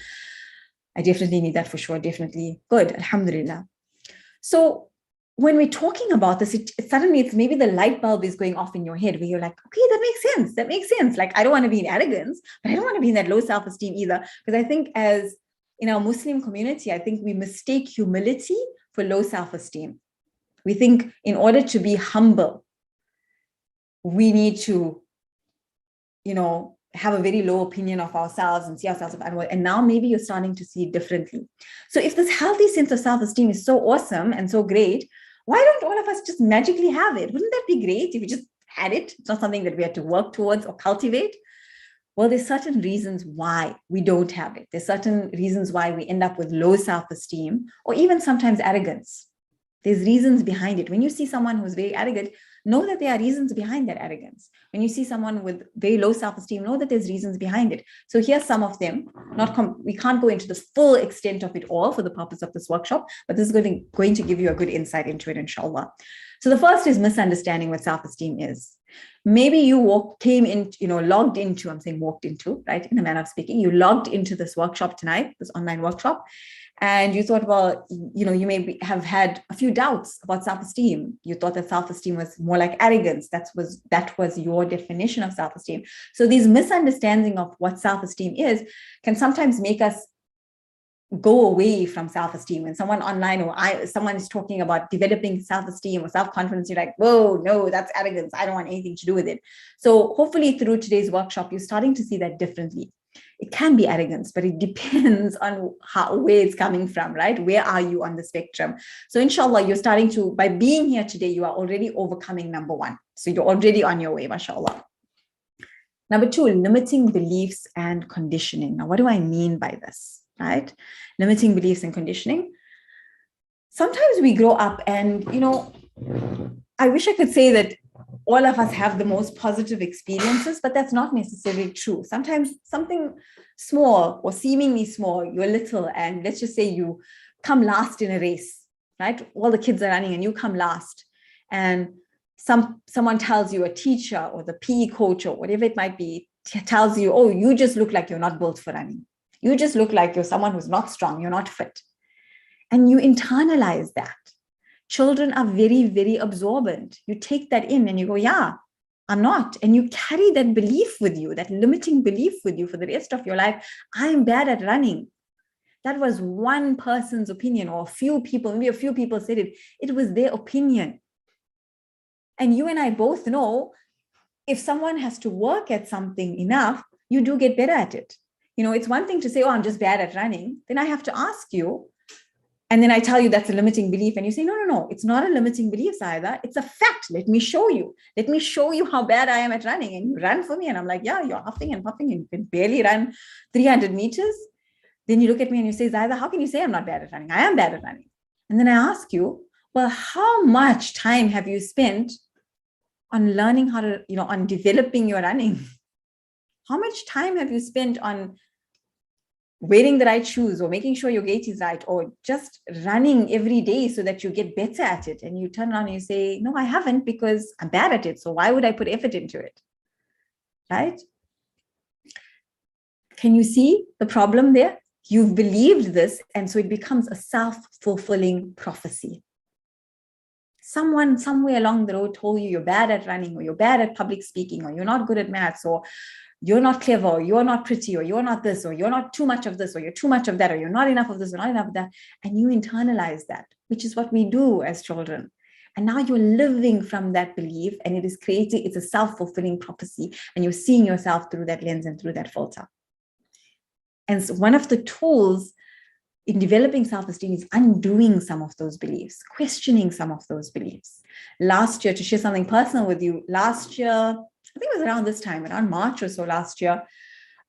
I definitely need that for sure. Definitely. Good. Alhamdulillah. So when we're talking about this, suddenly it's maybe the light bulb is going off in your head where you're like, okay, that makes sense. That makes sense. Like, I don't want to be in arrogance, but I don't want to be in that low self-esteem either. Because I think as in our Muslim community, I think we mistake humility for low self-esteem. We think in order to be humble, we need to, have a very low opinion of ourselves and see ourselves as animals. And now maybe you're starting to see it differently. So if this healthy sense of self-esteem is so awesome and so great, why don't all of us just magically have it? Wouldn't that be great if we just had it? It's not something that we had to work towards or cultivate. Well, there's certain reasons why we don't have it. There's certain reasons why we end up with low self-esteem or even sometimes arrogance. There's reasons behind it. When you see someone who's very arrogant, know that there are reasons behind that arrogance. When you see someone with very low self-esteem, know that there's reasons behind it. So here's some of them. We can't go into the full extent of it all for the purpose of this workshop, but this is going to give you a good insight into it, inshallah. So the first is misunderstanding what self-esteem is. Maybe you logged into, I'm saying walked into, right? In a manner of speaking, you logged into this workshop tonight, this online workshop, and you thought, well, you maybe have had a few doubts about self-esteem. You thought that self-esteem was more like arrogance. That was your definition of self-esteem. So these misunderstandings of what self-esteem is can sometimes make us go away from self-esteem. When someone online someone is talking about developing self-esteem or self-confidence, you're like, whoa, no, that's arrogance. I don't want anything to do with it. So hopefully through today's workshop, you're starting to see that differently. It can be arrogance, but it depends on where it's coming from, right? Where are you on the spectrum? So inshallah, you're starting to, by being here today, you are already overcoming number one. So you're already on your way, mashallah. Number two, limiting beliefs and conditioning. Now, what do I mean by this, right? Limiting beliefs and conditioning. Sometimes we grow up and, I wish I could say that all of us have the most positive experiences, but that's not necessarily true. Sometimes something small or seemingly small, you're little, and let's just say you come last in a race, right? All the kids are running and you come last. And someone tells you, a teacher or the PE coach or whatever it might be, tells you, oh, you just look like you're not built for running. You just look like you're someone who's not strong, you're not fit. And you internalize that. Children are very, very absorbent. You take that in and you go, yeah, I'm not. And you carry that belief with you, that limiting belief with you for the rest of your life. I'm bad at running. That was one person's opinion, or a few people said it. It was their opinion. And you and I both know if someone has to work at something enough, you do get better at it. It's one thing to say, oh, I'm just bad at running. Then I have to ask you, and then I tell you that's a limiting belief. And you say, no, it's not a limiting belief, Zaahida. It's a fact. Let me show you. Let me show you how bad I am at running. And you run for me. And I'm like, yeah, you're huffing and puffing and you can barely run 300 meters. Then you look at me and you say, Zaahida, how can you say I'm not bad at running? I am bad at running. And then I ask you, well, how much time have you spent on learning how to, on developing your running? How much time have you spent on wearing the right shoes or making sure your gait is right or just running every day so that you get better at it? And you turn around and you say, no, I haven't, because I'm bad at it. So why would I put effort into it? Right? Can you see the problem there? You've believed this, and so it becomes a self-fulfilling prophecy. Someone somewhere along the road told you you're bad at running, or you're bad at public speaking, or you're not good at maths, or you're not clever, or you're not pretty, or you're not this, or you're not too much of this, or you're too much of that, or you're not enough of this, or not enough of that. And you internalize that, which is what we do as children. And now you're living from that belief, and it's a self-fulfilling prophecy, and you're seeing yourself through that lens and through that filter. And so one of the tools in developing self-esteem is undoing some of those beliefs, questioning some of those beliefs. Last year, to share something personal with you, last year, I think it was around this time, around March or so last year.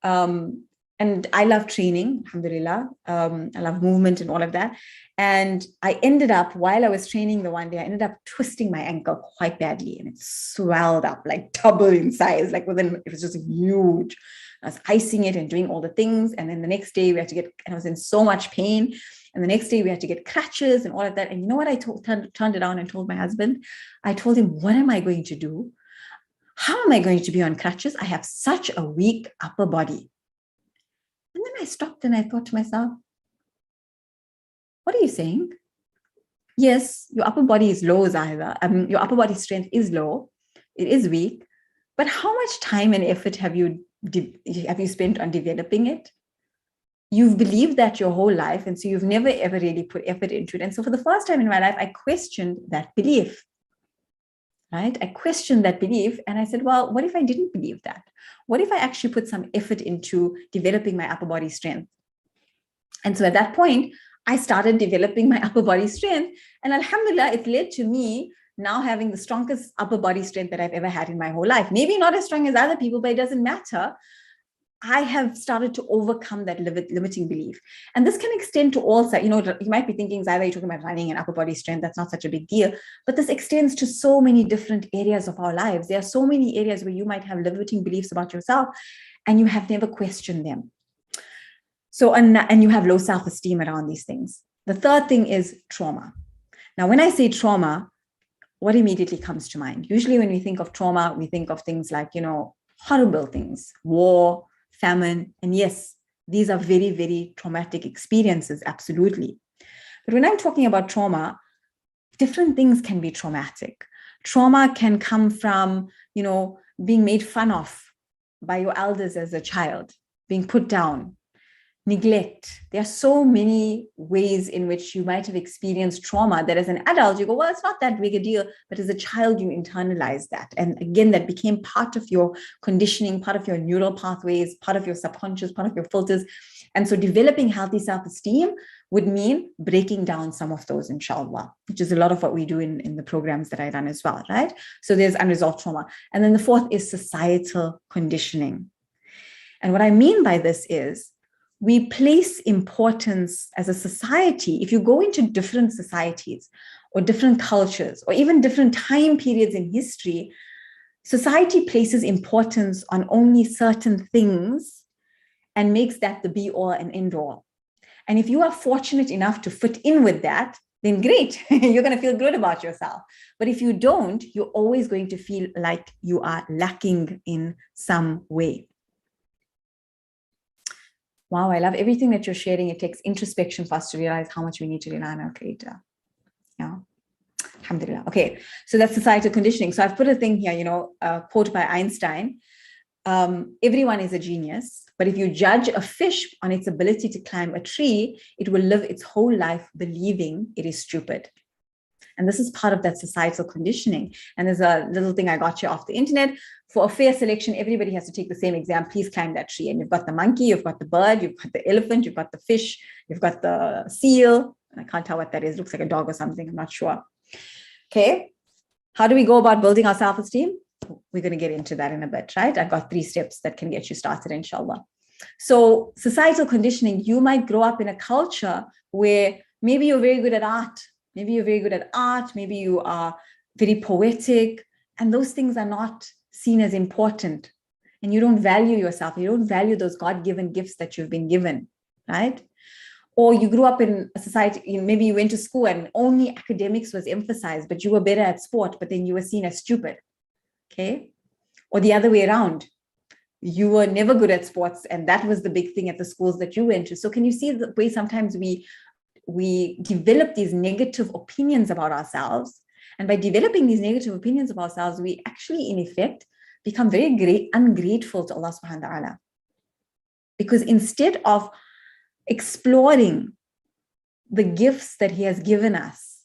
And I love training, alhamdulillah. I love movement and all of that. And I ended up, while I was training the one day, I ended up twisting my ankle quite badly. And it swelled up, like double in size, it was just huge. I was icing it and doing all the things. And then the next day and I was in so much pain. And the next day we had to get crutches and all of that. And you know what I turned it on and told my husband? I told him, what am I going to do? How am I going to be on crutches? I have such a weak upper body. And then I stopped and I thought to myself, what are you saying? Yes, your upper body is low, Zaahida. Your upper body strength is low. It is weak. But how much time and effort have you spent on developing it? You've believed that your whole life, and so you've never ever really put effort into it. And so for the first time in my life, I questioned that belief. Right? I questioned that belief, and I said, well, what if I didn't believe that? What if I actually put some effort into developing my upper body strength? And so at that point, I started developing my upper body strength, and alhamdulillah, it led to me now having the strongest upper body strength that I've ever had in my whole life. Maybe not as strong as other people, but it doesn't matter. I have started to overcome that limiting belief. And this can extend to all sides. You might be thinking, Zaahida, you're talking about running and upper body strength. That's not such a big deal. But this extends to so many different areas of our lives. There are so many areas where you might have limiting beliefs about yourself and you have never questioned them. So, and you have low self-esteem around these things. The third thing is trauma. Now, when I say trauma, what immediately comes to mind? Usually when we think of trauma, we think of things like, horrible things, war, famine. And yes, these are very, very traumatic experiences, absolutely. But when I'm talking about trauma, different things can be traumatic. Trauma can come from, being made fun of by your elders as a child, being put down, neglect. There are so many ways in which you might have experienced trauma that as an adult, you go, well, it's not that big a deal. But as a child, you internalize that. And again, that became part of your conditioning, part of your neural pathways, part of your subconscious, part of your filters. And so developing healthy self-esteem would mean breaking down some of those, inshallah, which is a lot of what we do in the programs that I run as well, right? So there's unresolved trauma. And then the fourth is societal conditioning. And what I mean by this is we place importance as a society. If you go into different societies or different cultures or even different time periods in history, society places importance on only certain things and makes that the be all and end all. And if you are fortunate enough to fit in with that, then great, you're going to feel good about yourself. But if you don't, you're always going to feel like you are lacking in some way. Wow, I love everything that you're sharing. It takes introspection for us to realize how much we need to rely on our Creator. Yeah. Alhamdulillah. Okay, so that's societal conditioning. So I've put a thing here, a quote by Einstein. Everyone is a genius, but if you judge a fish on its ability to climb a tree, it will live its whole life believing it is stupid. And this is part of that societal conditioning. And there's a little thing I got you off the internet. For a fair selection, everybody has to take the same exam. Please climb that tree. And you've got the monkey, you've got the bird, you've got the elephant, you've got the fish, you've got the seal. I can't tell what that is. It looks like a dog or something. I'm not sure. Okay. How do we go about building our self-esteem? We're going to get into that in a bit, right? I've got 3 steps that can get you started, inshallah. So societal conditioning, you might grow up in a culture where maybe you're very good at art. Maybe you're very good at art. Maybe you are very poetic. And those things are not seen as important. And you don't value yourself. You don't value those God-given gifts that you've been given, right? Or you grew up in a society, maybe you went to school and only academics was emphasized, but you were better at sport, but then you were seen as stupid. Okay. Or the other way around. You were never good at sports, and that was the big thing at the schools that you went to. So can you see the way sometimes we develop these negative opinions about ourselves? And by developing these negative opinions of ourselves, we actually, in effect, become very ungrateful to Allah subhanahu wa ta'ala. Because instead of exploring the gifts that He has given us,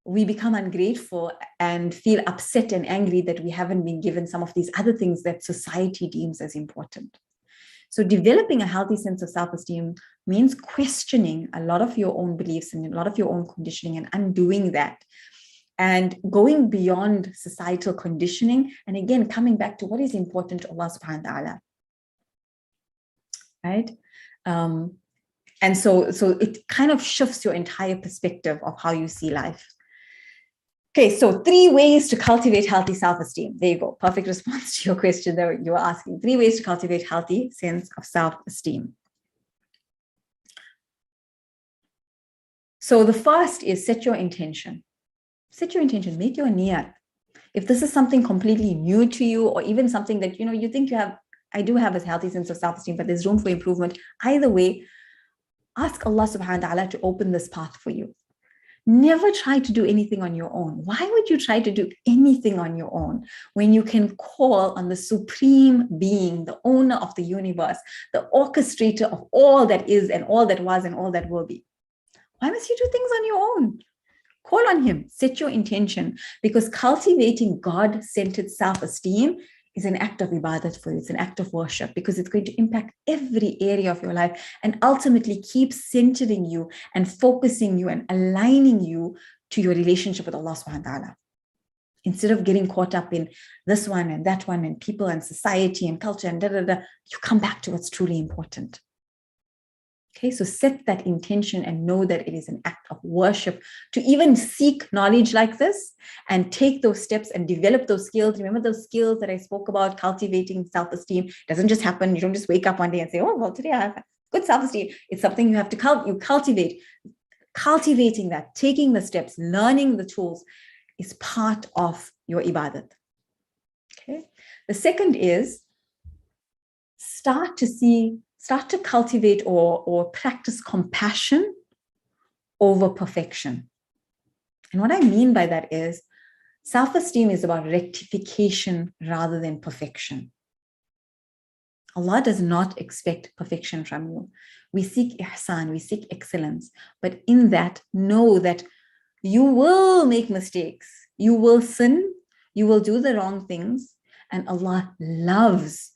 we become ungrateful and feel upset and angry that we haven't been given some of these other things that society deems as important. So developing a healthy sense of self-esteem means questioning a lot of your own beliefs and a lot of your own conditioning and undoing that and going beyond societal conditioning. And again, coming back to what is important to Allah subhanahu wa ta'ala, right? And so it kind of shifts your entire perspective of how you see life. Okay, so 3 ways to cultivate healthy self-esteem. There you go. Perfect response to your question that you were asking. 3 ways to cultivate healthy sense of self-esteem. So the first is set your intention. Set your intention, make your niyat. If this is something completely new to you, or even something that, you think you have, I do have a healthy sense of self-esteem, but there's room for improvement. Either way, ask Allah subhanahu wa ta'ala to open this path for you. Never try to do anything on your own. Why would you try to do anything on your own when you can call on the supreme being, the owner of the universe, the orchestrator of all that is and all that was and all that will be? Why must you do things on your own? Call on Him, set your intention, because cultivating God-centered self-esteem is an act of ibadat for you. It's an act of worship, because it's going to impact every area of your life and ultimately keep centering you and focusing you and aligning you to your relationship with Allah subhanahu wa ta'ala. Instead of getting caught up in this one and that one and people and society and culture and you come back to what's truly important. Okay, so set that intention and know that it is an act of worship to even seek knowledge like this and take those steps and develop those skills. Remember those skills that I spoke about, cultivating self-esteem. It doesn't just happen. You don't just wake up one day and say, oh, well, today I have good self-esteem. It's something you have to cultivate. Cultivating that, taking the steps, learning the tools is part of your ibadat. Okay. The second is start to cultivate or practice compassion over perfection. And what I mean by that is self-esteem is about rectification rather than perfection. Allah does not expect perfection from you. We seek ihsan, we seek excellence, but in that, know that you will make mistakes, you will sin, you will do the wrong things, and Allah loves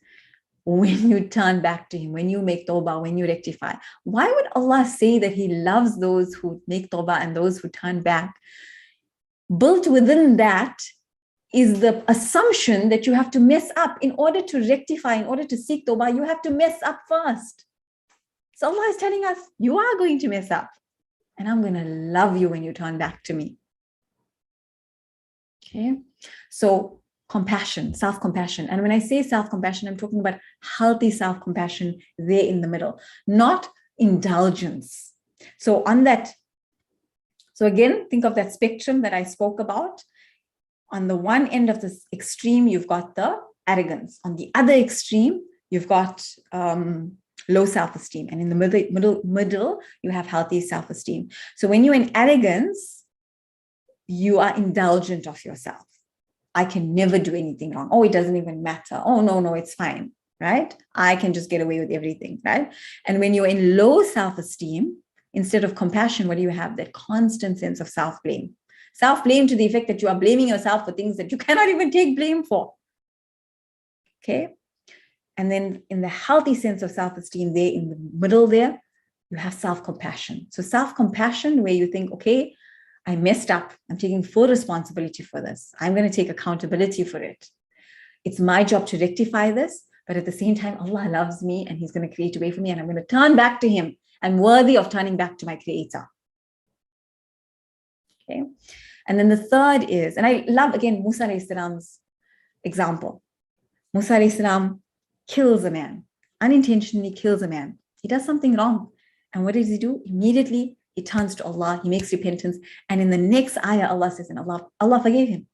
when you turn back to Him, when you make tawbah, when you rectify. Why would Allah say that He loves those who make tawbah and those who turn back? Built within that is the assumption that you have to mess up in order to rectify, in order to seek tawbah, you have to mess up first. So Allah is telling us, you are going to mess up, and I'm going to love you when you turn back to me. Okay, so compassion, self-compassion. And when I say self-compassion, I'm talking about healthy self-compassion there in the middle, not indulgence. So on that, so again, think of that spectrum that I spoke about. On the one end of this extreme, you've got the arrogance. On the other extreme, you've got low self-esteem. And in the middle, you have healthy self-esteem. So when you're in arrogance, you are indulgent of yourself. I can never do anything wrong. Oh, it doesn't even matter. Oh, no, it's fine, right? I can just get away with everything, right? And when you're in low self-esteem, instead of compassion, what do you have? That constant sense of self-blame. Self-blame to the effect that you are blaming yourself for things that you cannot even take blame for. Okay? And then in the healthy sense of self-esteem there, in the middle there, you have self-compassion. So self-compassion where you think, okay, I messed up. I'm taking full responsibility for this. I'm going to take accountability for it. It's my job to rectify this, but at the same time, Allah loves me and He's going to create a way for me and I'm going to turn back to Him. I'm worthy of turning back to my Creator. Okay. And then the third is, and I love again Musa alayhi salam's example. Musa alayhi salam kills a man, unintentionally kills a man. He does something wrong. And what does he do? Immediately he turns to Allah, he makes repentance. And in the next ayah, Allah says, and Allah forgave him.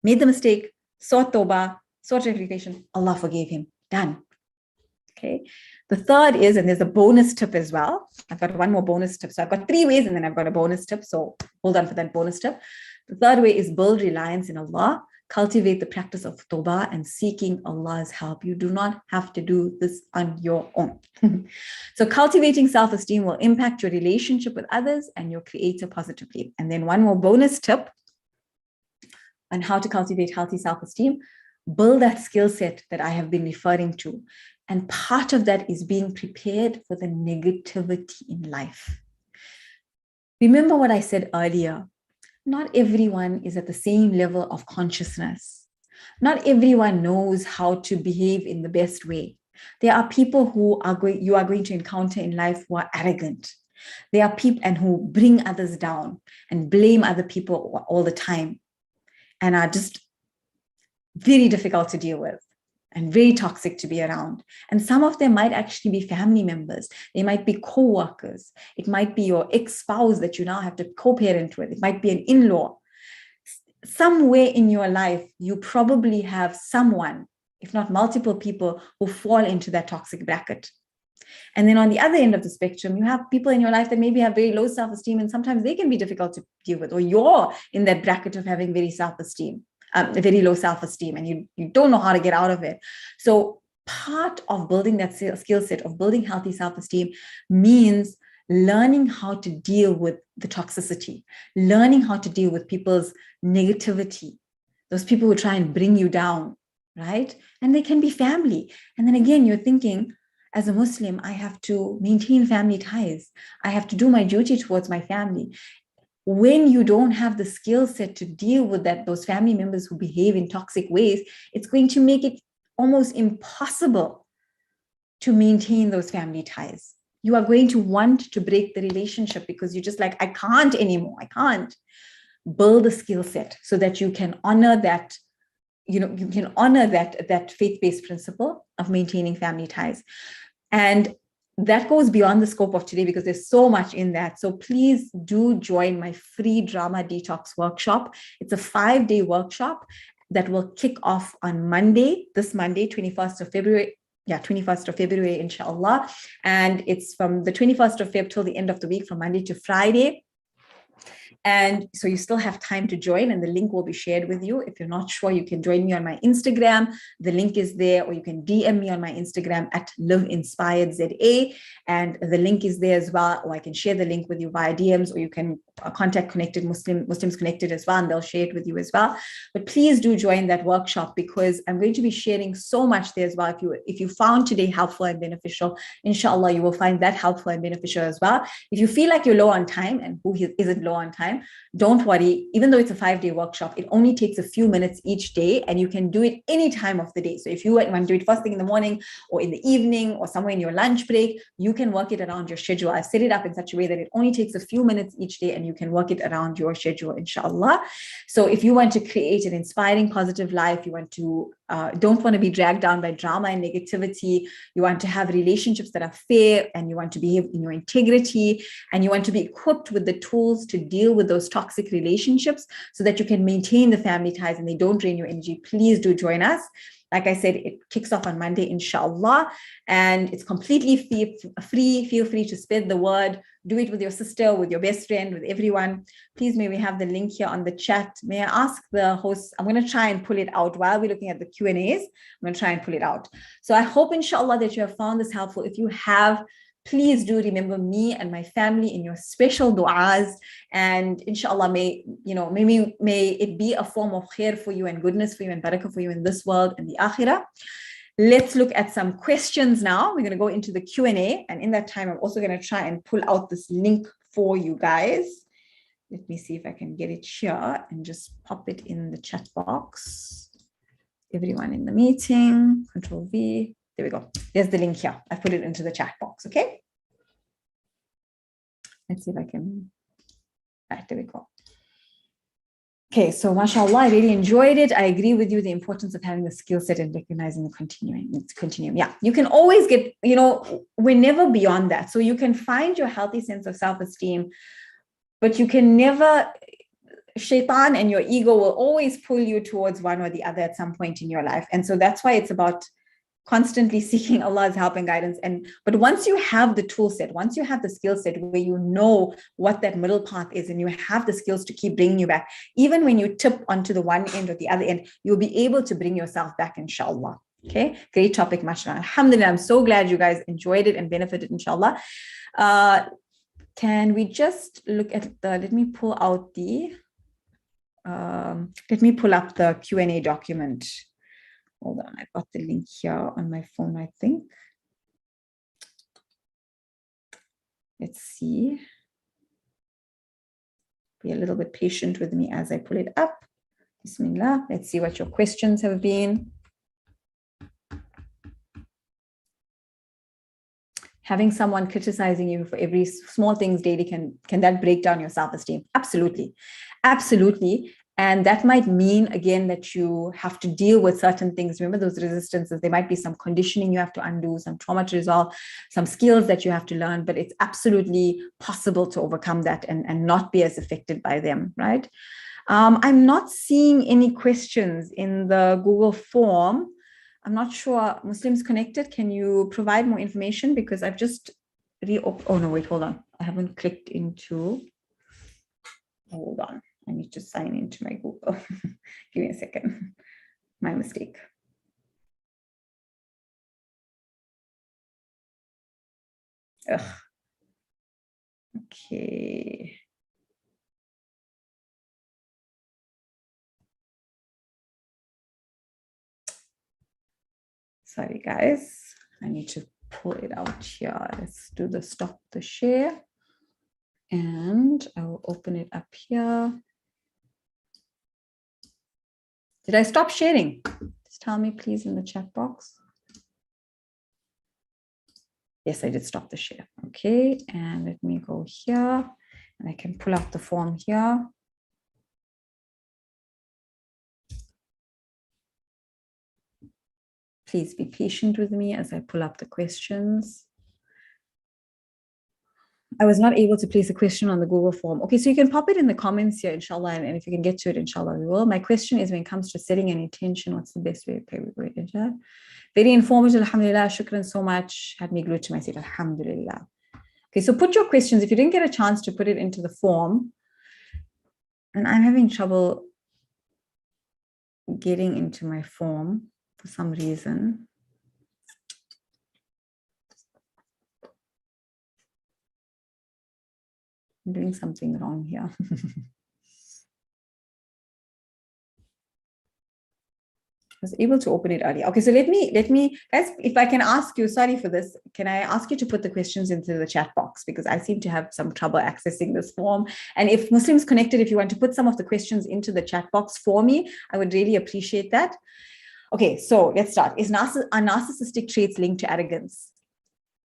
Made the mistake, sought tawbah, sought rectification, Allah forgave him. Done. Okay. The third is, and there's a bonus tip as well. I've got one more bonus tip. So I've got 3 ways and then I've got a bonus tip. So hold on for that bonus tip. The third way is build reliance in Allah, cultivate the practice of tawbah and seeking Allah's help. You do not have to do this on your own. So cultivating self-esteem will impact your relationship with others and your Creator positively. And then one more bonus tip on how to cultivate healthy self-esteem, build that skill set that I have been referring to. And part of that is being prepared for the negativity in life. Remember what I said earlier. Not everyone is at the same level of consciousness. Not everyone knows how to behave in the best way. There are people who you are going to encounter in life who are arrogant. There are people and who bring others down and blame other people all the time and are just very difficult to deal with and very toxic to be around. And some of them might actually be family members. They might be co-workers. It might be your ex-spouse that you now have to co-parent with. It might be an in-law. Somewhere in your life, you probably have someone, if not multiple people, who fall into that toxic bracket. And then on the other end of the spectrum, you have people in your life that maybe have very low self-esteem, and sometimes they can be difficult to deal with, or you're in that bracket of having very very low self-esteem, and you don't know how to get out of it. So part of building that skill set of building healthy self-esteem means learning how to deal with the toxicity, learning how to deal with people's negativity, those people who try and bring you down, right? And they can be family. And then again, you're thinking, as a Muslim, I have to maintain family ties. I have to do my duty towards my family. When you don't have the skill set to deal with those family members who behave in toxic ways, it's going to make it almost impossible to maintain those family ties. You are going to want to break the relationship because you're just like, I can't anymore. I can't. Build a skill set so that you can honor that, you can honor that faith-based principle of maintaining family ties. And that goes beyond the scope of today because there's so much in that. So please do join my free drama detox workshop. It's a 5-day workshop that will kick off on Monday, this Monday, 21st of February. Yeah, 21st of February, inshallah. And it's from the 21st of Feb till the end of the week, from Monday to Friday. And so you still have time to join, and the link will be shared with you. If you're not sure, you can join me on my Instagram. The link is there, or you can DM me on my Instagram at liveinspiredza, and the link is there as well. Or I can share the link with you via DMs, or you can contact Muslims Connected as well, and they'll share it with you as well. But please do join that workshop, because I'm going to be sharing so much there as well. If you found today helpful and beneficial, inshallah, you will find that helpful and beneficial as well. If you feel like you're low on time, and who isn't low on time, don't worry. Even though it's a 5-day workshop, it only takes a few minutes each day, and you can do it any time of the day. So if you want to do it first thing in the morning, or in the evening, or somewhere in your lunch break, you can work it around your schedule. I've set it up in such a way that it only takes a few minutes each day, and you can work it around your schedule, inshallah. So if you want to create an inspiring, positive life, you want to don't want to be dragged down by drama and negativity, you want to have relationships that are fair, and you want to behave in your integrity, and you want to be equipped with the tools to deal with those toxic relationships so that you can maintain the family ties and they don't drain your energy, please do join us. Like I said, it kicks off on Monday, inshallah, and it's completely free. Feel free to spread the word. Do it with your sister, with your best friend, with everyone. Please, may we have the link here on the chat. May I ask the host, I'm going to try and pull it out while we're looking at the Q&As. I'm going to try and pull it out. So I hope, inshallah, that you have found this helpful. If you have, please do remember me and my family in your special du'as, and inshallah, may it be a form of khair for you and goodness for you and barakah for you in this world and the akhirah. Let's look at some questions now. We're going to go into the Q&A, and in that time, I'm also going to try and pull out this link for you guys. Let me see if I can get it here and just pop it in the chat box. Everyone in the meeting, Control V. There we go. There's the link here. I put it into the chat box, okay? Let's see if I can, right, there we go. Okay, so mashallah, I really enjoyed it. I agree with you, the importance of having the skill set and recognizing the continuum. Yeah, you can always get, we're never beyond that. So you can find your healthy sense of self-esteem, but you can never, shaitan and your ego will always pull you towards one or the other at some point in your life. And so that's why it's about constantly seeking Allah's help and guidance. But once you have the tool set, once you have the skill set where you know what that middle path is, and you have the skills to keep bringing you back, even when you tip onto the one end or the other end, you'll be able to bring yourself back, inshallah. Okay, great topic, mashallah. Alhamdulillah, I'm so glad you guys enjoyed it and benefited, inshallah. Can we just look at let me pull out let me pull up the Q&A document. Hold on, I've got the link here on my phone, I think. Let's see. Be a little bit patient with me as I pull it up. Bismillah. Let's see what your questions have been. Having someone criticizing you for every small things daily, can that break down your self-esteem? Absolutely. Absolutely. And that might mean, again, that you have to deal with certain things. Remember those resistances. There might be some conditioning you have to undo, some trauma to resolve, some skills that you have to learn, but it's absolutely possible to overcome that and not be as affected by them, right? I'm not seeing any questions in the Google form. I'm not sure. Muslims Connected, can you provide more information? Because I've just oh no, wait, hold on. I haven't clicked into, hold on. I need to sign into my Google. Give me a second. My mistake. Ugh. Okay. Sorry, guys. I need to pull it out here. Let's do the stop the share. And I will open it up here. Did I stop sharing? Just tell me, please, in the chat box. Yes, I did stop the share. Okay, and let me go here. And I can pull out the form here. Please be patient with me as I pull up the questions. I was not able to place a question on the Google form. Okay, so you can pop it in the comments here, inshallah, and if you can get to it, inshallah, we will. My question is, when it comes to setting an intention, what's the best way? Okay, wait, very informative, alhamdulillah, shukran so much. Had me glued to my seat, alhamdulillah. Okay, so put your questions. If you didn't get a chance to put it into the form, and I'm having trouble getting into my form for some reason. I'm doing something wrong here. I was able to open it earlier. Okay, so let me, guys, if I can ask you, sorry for this, can I ask you to put the questions into the chat box, because I seem to have some trouble accessing this form. And if Muslims Connected, if you want to put some of the questions into the chat box for me, I would really appreciate that. Okay, so let's start. Are narcissistic traits linked to arrogance?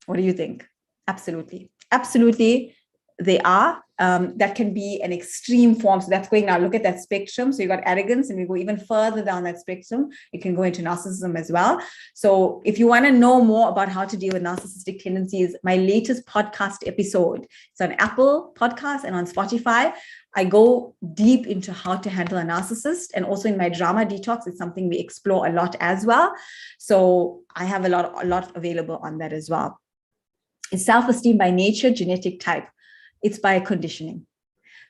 What do you think? Absolutely. Absolutely, they are. That can be an extreme form. So that's going now, look at that spectrum. So you got arrogance, and we go even further down that spectrum. It can go into narcissism as well. So if you want to know more about how to deal with narcissistic tendencies, my latest podcast episode, it's on Apple Podcasts and on Spotify. I go deep into how to handle a narcissist, and also in my drama Detox, it's something we explore a lot as well. So I have a lot available on that as well. Is self-esteem by nature, genetic type? It's by conditioning.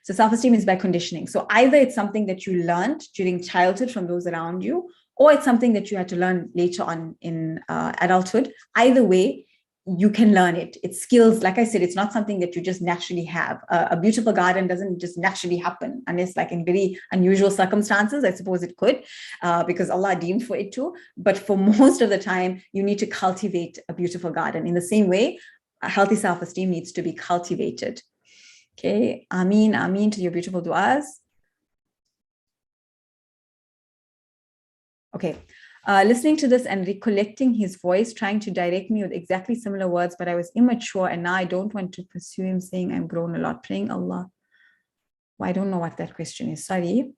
So self-esteem is by conditioning. So either it's something that you learned during childhood from those around you, or it's something that you had to learn later on in adulthood. Either way, you can learn it. It's skills. Like I said, it's not something that you just naturally have. A beautiful garden doesn't just naturally happen, unless like in very unusual circumstances. I suppose it could, because Allah deemed for it to. But for most of the time, you need to cultivate a beautiful garden. In the same way, a healthy self-esteem needs to be cultivated. Okay, Ameen to your beautiful du'as. Okay, listening to this and recollecting his voice, trying to direct me with exactly similar words, but I was immature and now I don't want to pursue him, saying I'm grown a lot, praying Allah. Well, I don't know what that question is, sorry.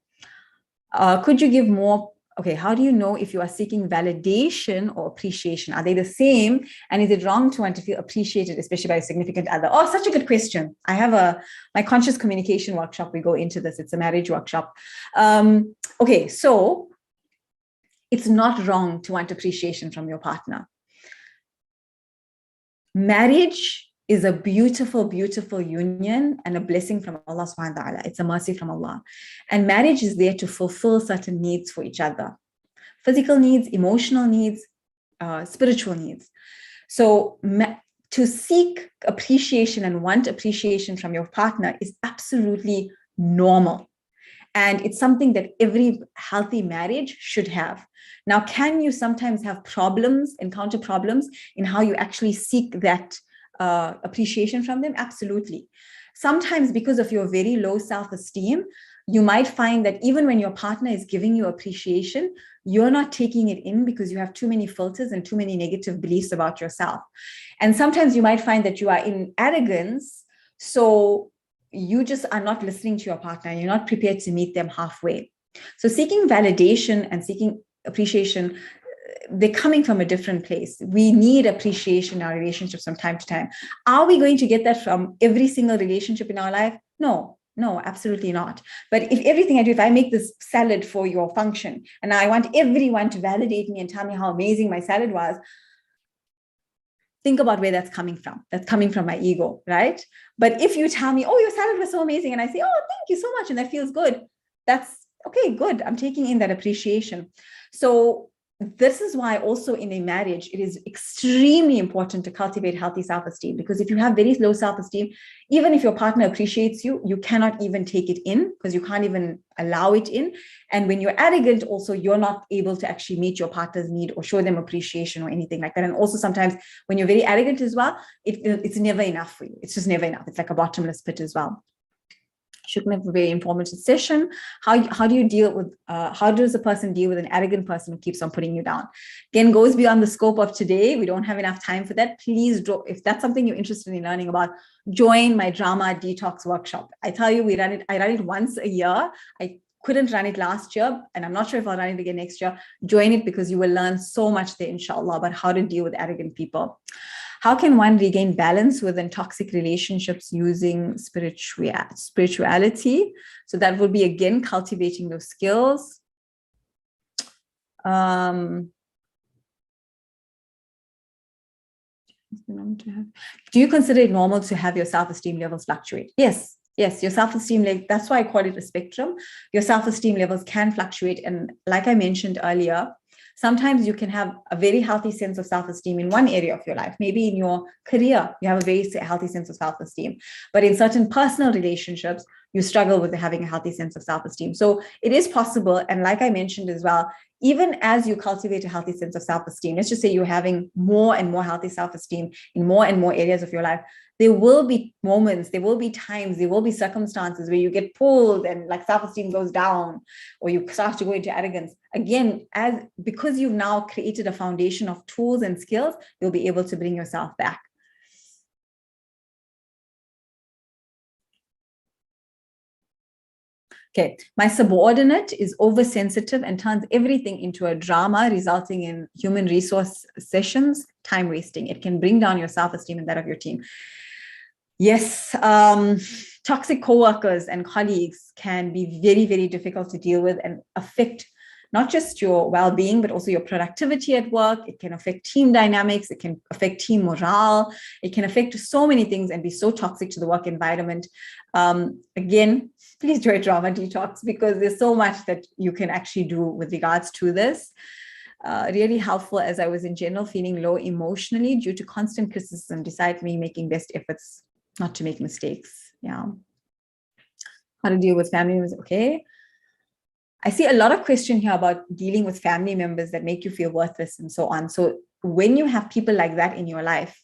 Could you give more? Okay, how do you know if you are seeking validation or appreciation? Are they the same? And is it wrong to want to feel appreciated, especially by a significant other? Oh, such a good question. I have my conscious communication workshop. We go into this. It's a marriage workshop. Okay, so it's not wrong to want appreciation from your partner. Marriage is a beautiful, beautiful union and a blessing from Allah subhanahu wa ta'ala. It's a mercy from Allah. And marriage is there to fulfill certain needs for each other. Physical needs, emotional needs, spiritual needs. So to seek appreciation and want appreciation from your partner is absolutely normal. And it's something that every healthy marriage should have. Now, can you sometimes have encounter problems in how you actually seek that appreciation from them? Absolutely. Sometimes because of your very low self-esteem, you might find that even when your partner is giving you appreciation, you're not taking it in because you have too many filters and too many negative beliefs about yourself. And sometimes you might find that you are in arrogance, so you just are not listening to your partner. You're not prepared to meet them halfway. So seeking validation and seeking appreciation, they're coming from a different place. We need appreciation in our relationships from time to time. Are we going to get that from every single relationship in our life? No, absolutely not. But if everything I do, if I make this salad for your function and I want everyone to validate me and tell me how amazing my salad was, think about where that's coming from. That's coming from my ego, right? But if you tell me, oh, your salad was so amazing, and I say, oh, thank you so much, and that feels good, that's okay, good. I'm taking in that appreciation. So this is why also in a marriage, it is extremely important to cultivate healthy self-esteem, because if you have very low self-esteem, even if your partner appreciates you, you cannot even take it in because you can't even allow it in. And when you're arrogant, also, you're not able to actually meet your partner's need or show them appreciation or anything like that. And also sometimes when you're very arrogant as well, it's never enough for you. It's just never enough. It's like a bottomless pit as well. Shukran for a very informative session. How does a person deal with an arrogant person who keeps on putting you down? Again, goes beyond the scope of today. We don't have enough time for that. Please, if that's something you're interested in learning about, join my drama detox workshop. I tell you, I run it once a year. I couldn't run it last year, and I'm not sure if I'll run it again next year. Join it because you will learn so much there, inshallah, about how to deal with arrogant people. How can one regain balance within toxic relationships using spirituality? So that would be, again, cultivating those skills. Do you consider it normal to have your self-esteem levels fluctuate? Yes, your self-esteem, that's why I call it a spectrum. Your self-esteem levels can fluctuate. And like I mentioned earlier, sometimes you can have a very healthy sense of self-esteem in one area of your life. Maybe in your career, you have a very healthy sense of self-esteem. But in certain personal relationships, you struggle with having a healthy sense of self-esteem. So it is possible. And like I mentioned as well, even as you cultivate a healthy sense of self-esteem, let's just say you're having more and more healthy self-esteem in more and more areas of your life, there will be moments, there will be times, there will be circumstances where you get pulled and like self-esteem goes down, or you start to go into arrogance. Again, because you've now created a foundation of tools and skills, you'll be able to bring yourself back. Okay, my subordinate is oversensitive and turns everything into a drama, resulting in human resource sessions, time wasting. It can bring down your self-esteem and that of your team. Yes, toxic coworkers and colleagues can be very, very difficult to deal with and affect not just your well-being, but also your productivity at work. It can affect team dynamics. It can affect team morale. It can affect so many things and be so toxic to the work environment. Again, please do a drama detox, because there's so much that you can actually do with regards to this. Really helpful as I was in general feeling low emotionally due to constant criticism, despite me making best efforts not to make mistakes. Yeah. How to deal with family members. Okay. I see a lot of question here about dealing with family members that make you feel worthless and so on. So when you have people like that in your life,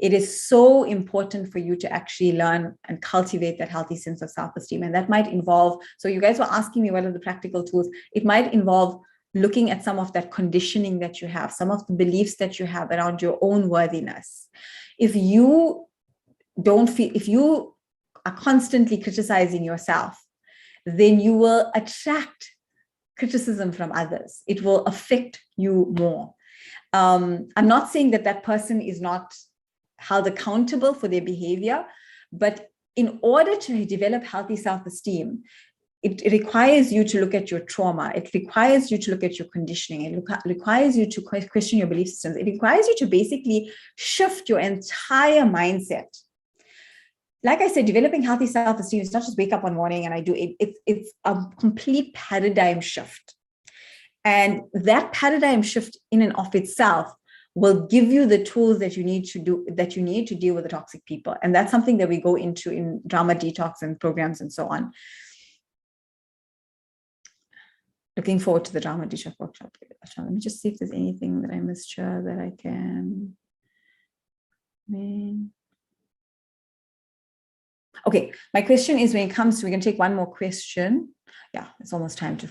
it is so important for you to actually learn and cultivate that healthy sense of self-esteem. And that might involve, so you guys were asking me what are the practical tools. It might involve looking at some of that conditioning that you have, some of the beliefs that you have around your own worthiness. If you are constantly criticizing yourself, then you will attract criticism from others. It will affect you more. I'm not saying that that person is not held accountable for their behavior, but in order to develop healthy self-esteem, it requires you to look at your trauma. It requires you to look at your conditioning. It requires you to question your belief systems. It requires you to basically shift your entire mindset. Like I said, developing healthy self-esteem is not just wake up one morning and I do it. It's a complete paradigm shift. And that paradigm shift in and of itself will give you the tools that you need to deal with the toxic people. And that's something that we go into in drama detox and programs and so on. Looking forward to the drama detox workshop. Let me just see if there's anything that I missed here that I can. Okay, my question is, when it comes to, we're going to take one more question. Yeah, it's almost time to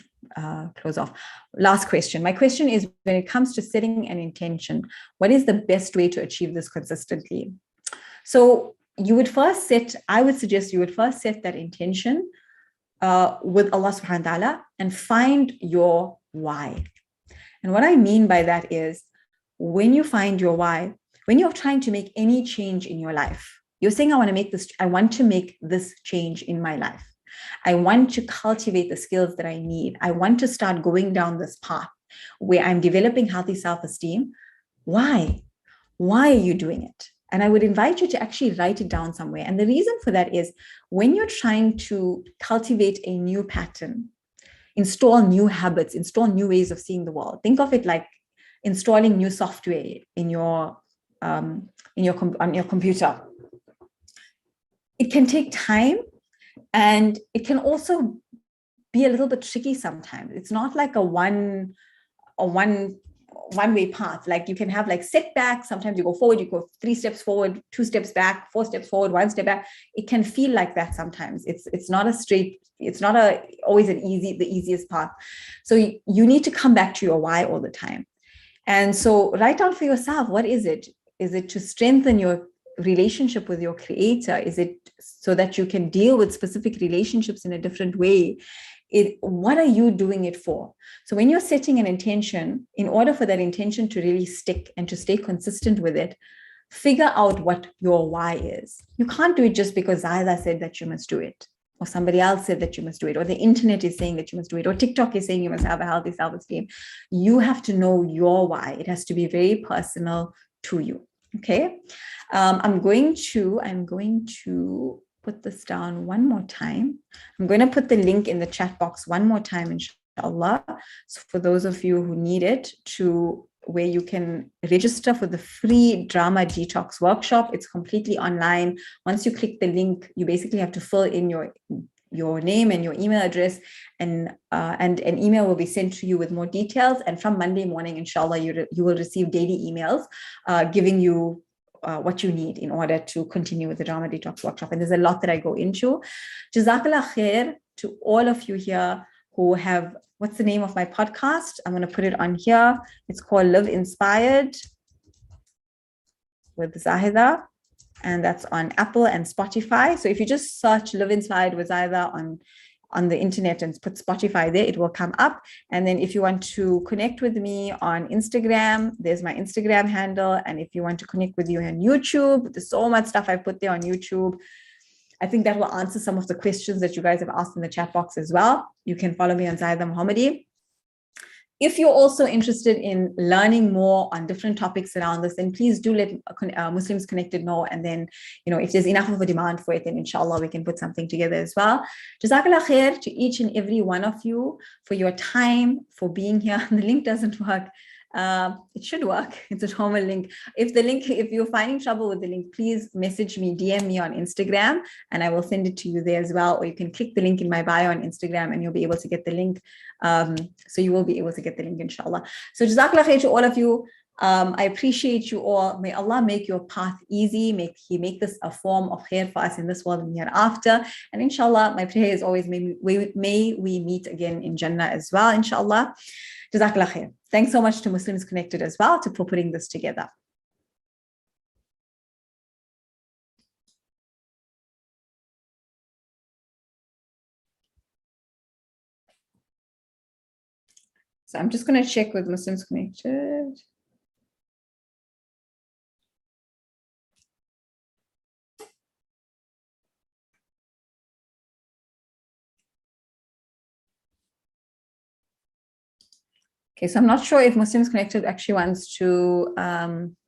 close off. Last question. My question is, when it comes to setting an intention, what is the best way to achieve this consistently? So I would suggest you would first set that intention with Allah subhanahu wa ta'ala and find your why. And what I mean by that is, when you find your why, when you're trying to make any change in your life, you're saying, I want to make this change in my life. I want to cultivate the skills that I need. I want to start going down this path where I'm developing healthy self-esteem. Why? Why are you doing it? And I would invite you to actually write it down somewhere. And the reason for that is, when you're trying to cultivate a new pattern, install new habits, install new ways of seeing the world, think of it like installing new software on your computer. It can take time, and it can also be a little bit tricky sometimes. It's not like a one-way path. Like you can have like setbacks. Sometimes you go forward, you go 3 steps forward, 2 steps back, 4 steps forward, 1 step back. It can feel like that sometimes. It's not always the easiest path. So you need to come back to your why all the time. And so write down for yourself, what is it? Is it to strengthen your relationship with your creator? Is it so that you can deal with specific relationships in a different way? What are you doing it for? So when you're setting an intention, in order for that intention to really stick and to stay consistent with it, figure out what your why is. You can't do it just because Zaahida said that you must do it, or somebody else said that you must do it, or the internet is saying that you must do it, or TikTok is saying you must have a healthy self-esteem. You have to know your why. It has to be very personal to you. Okay. I'm going to put this down one more time. I'm going to put the link in the chat box one more time, inshallah. So for those of you who need it, to where you can register for the free drama detox workshop. It's completely online. Once you click the link, you basically have to fill in your name and your email address, and an email will be sent to you with more details. And from Monday morning, inshallah, you will receive daily emails giving you what you need in order to continue with the drama detox workshop. And there's a lot that I go into. Jazakallah khair to all of you here who have, what's the name of my podcast? I'm going to put it on here. It's called Live Inspired with Zaahida, and that's on Apple and Spotify. So if you just search Live Inspired with Zaahida on the internet and put Spotify there, it will come up. And then if you want to connect with me on Instagram, there's my Instagram handle. And if you want to connect with you on YouTube, there's so much stuff I put there on YouTube. I think that will answer some of the questions that you guys have asked in the chat box as well. You can follow me on Zaahida Mahomedy. If you're also interested in learning more on different topics around this, then please do let Muslims Connected know. And then, if there's enough of a demand for it, then inshallah, we can put something together as well. Jazakallah khair to each and every one of you for your time, for being here. The link doesn't work. It should work. It's a normal link. If you're finding trouble with the link, please message me, DM me on Instagram, and I will send it to you there as well. Or you can click the link in my bio on Instagram and you'll be able to get the link. So you will be able to get the link, inshallah. So Jazakallah khair to all of you. I appreciate you all. May Allah make your path easy. May He make this a form of khair for us in this world and hereafter. And inshallah, my prayer is always, may we meet again in Jannah as well, inshallah. Jazakallah khair. Thanks so much to Muslims Connected as well for putting this together. So I'm just going to check with Muslims Connected. Okay, so I'm not sure if Muslims Connected actually wants to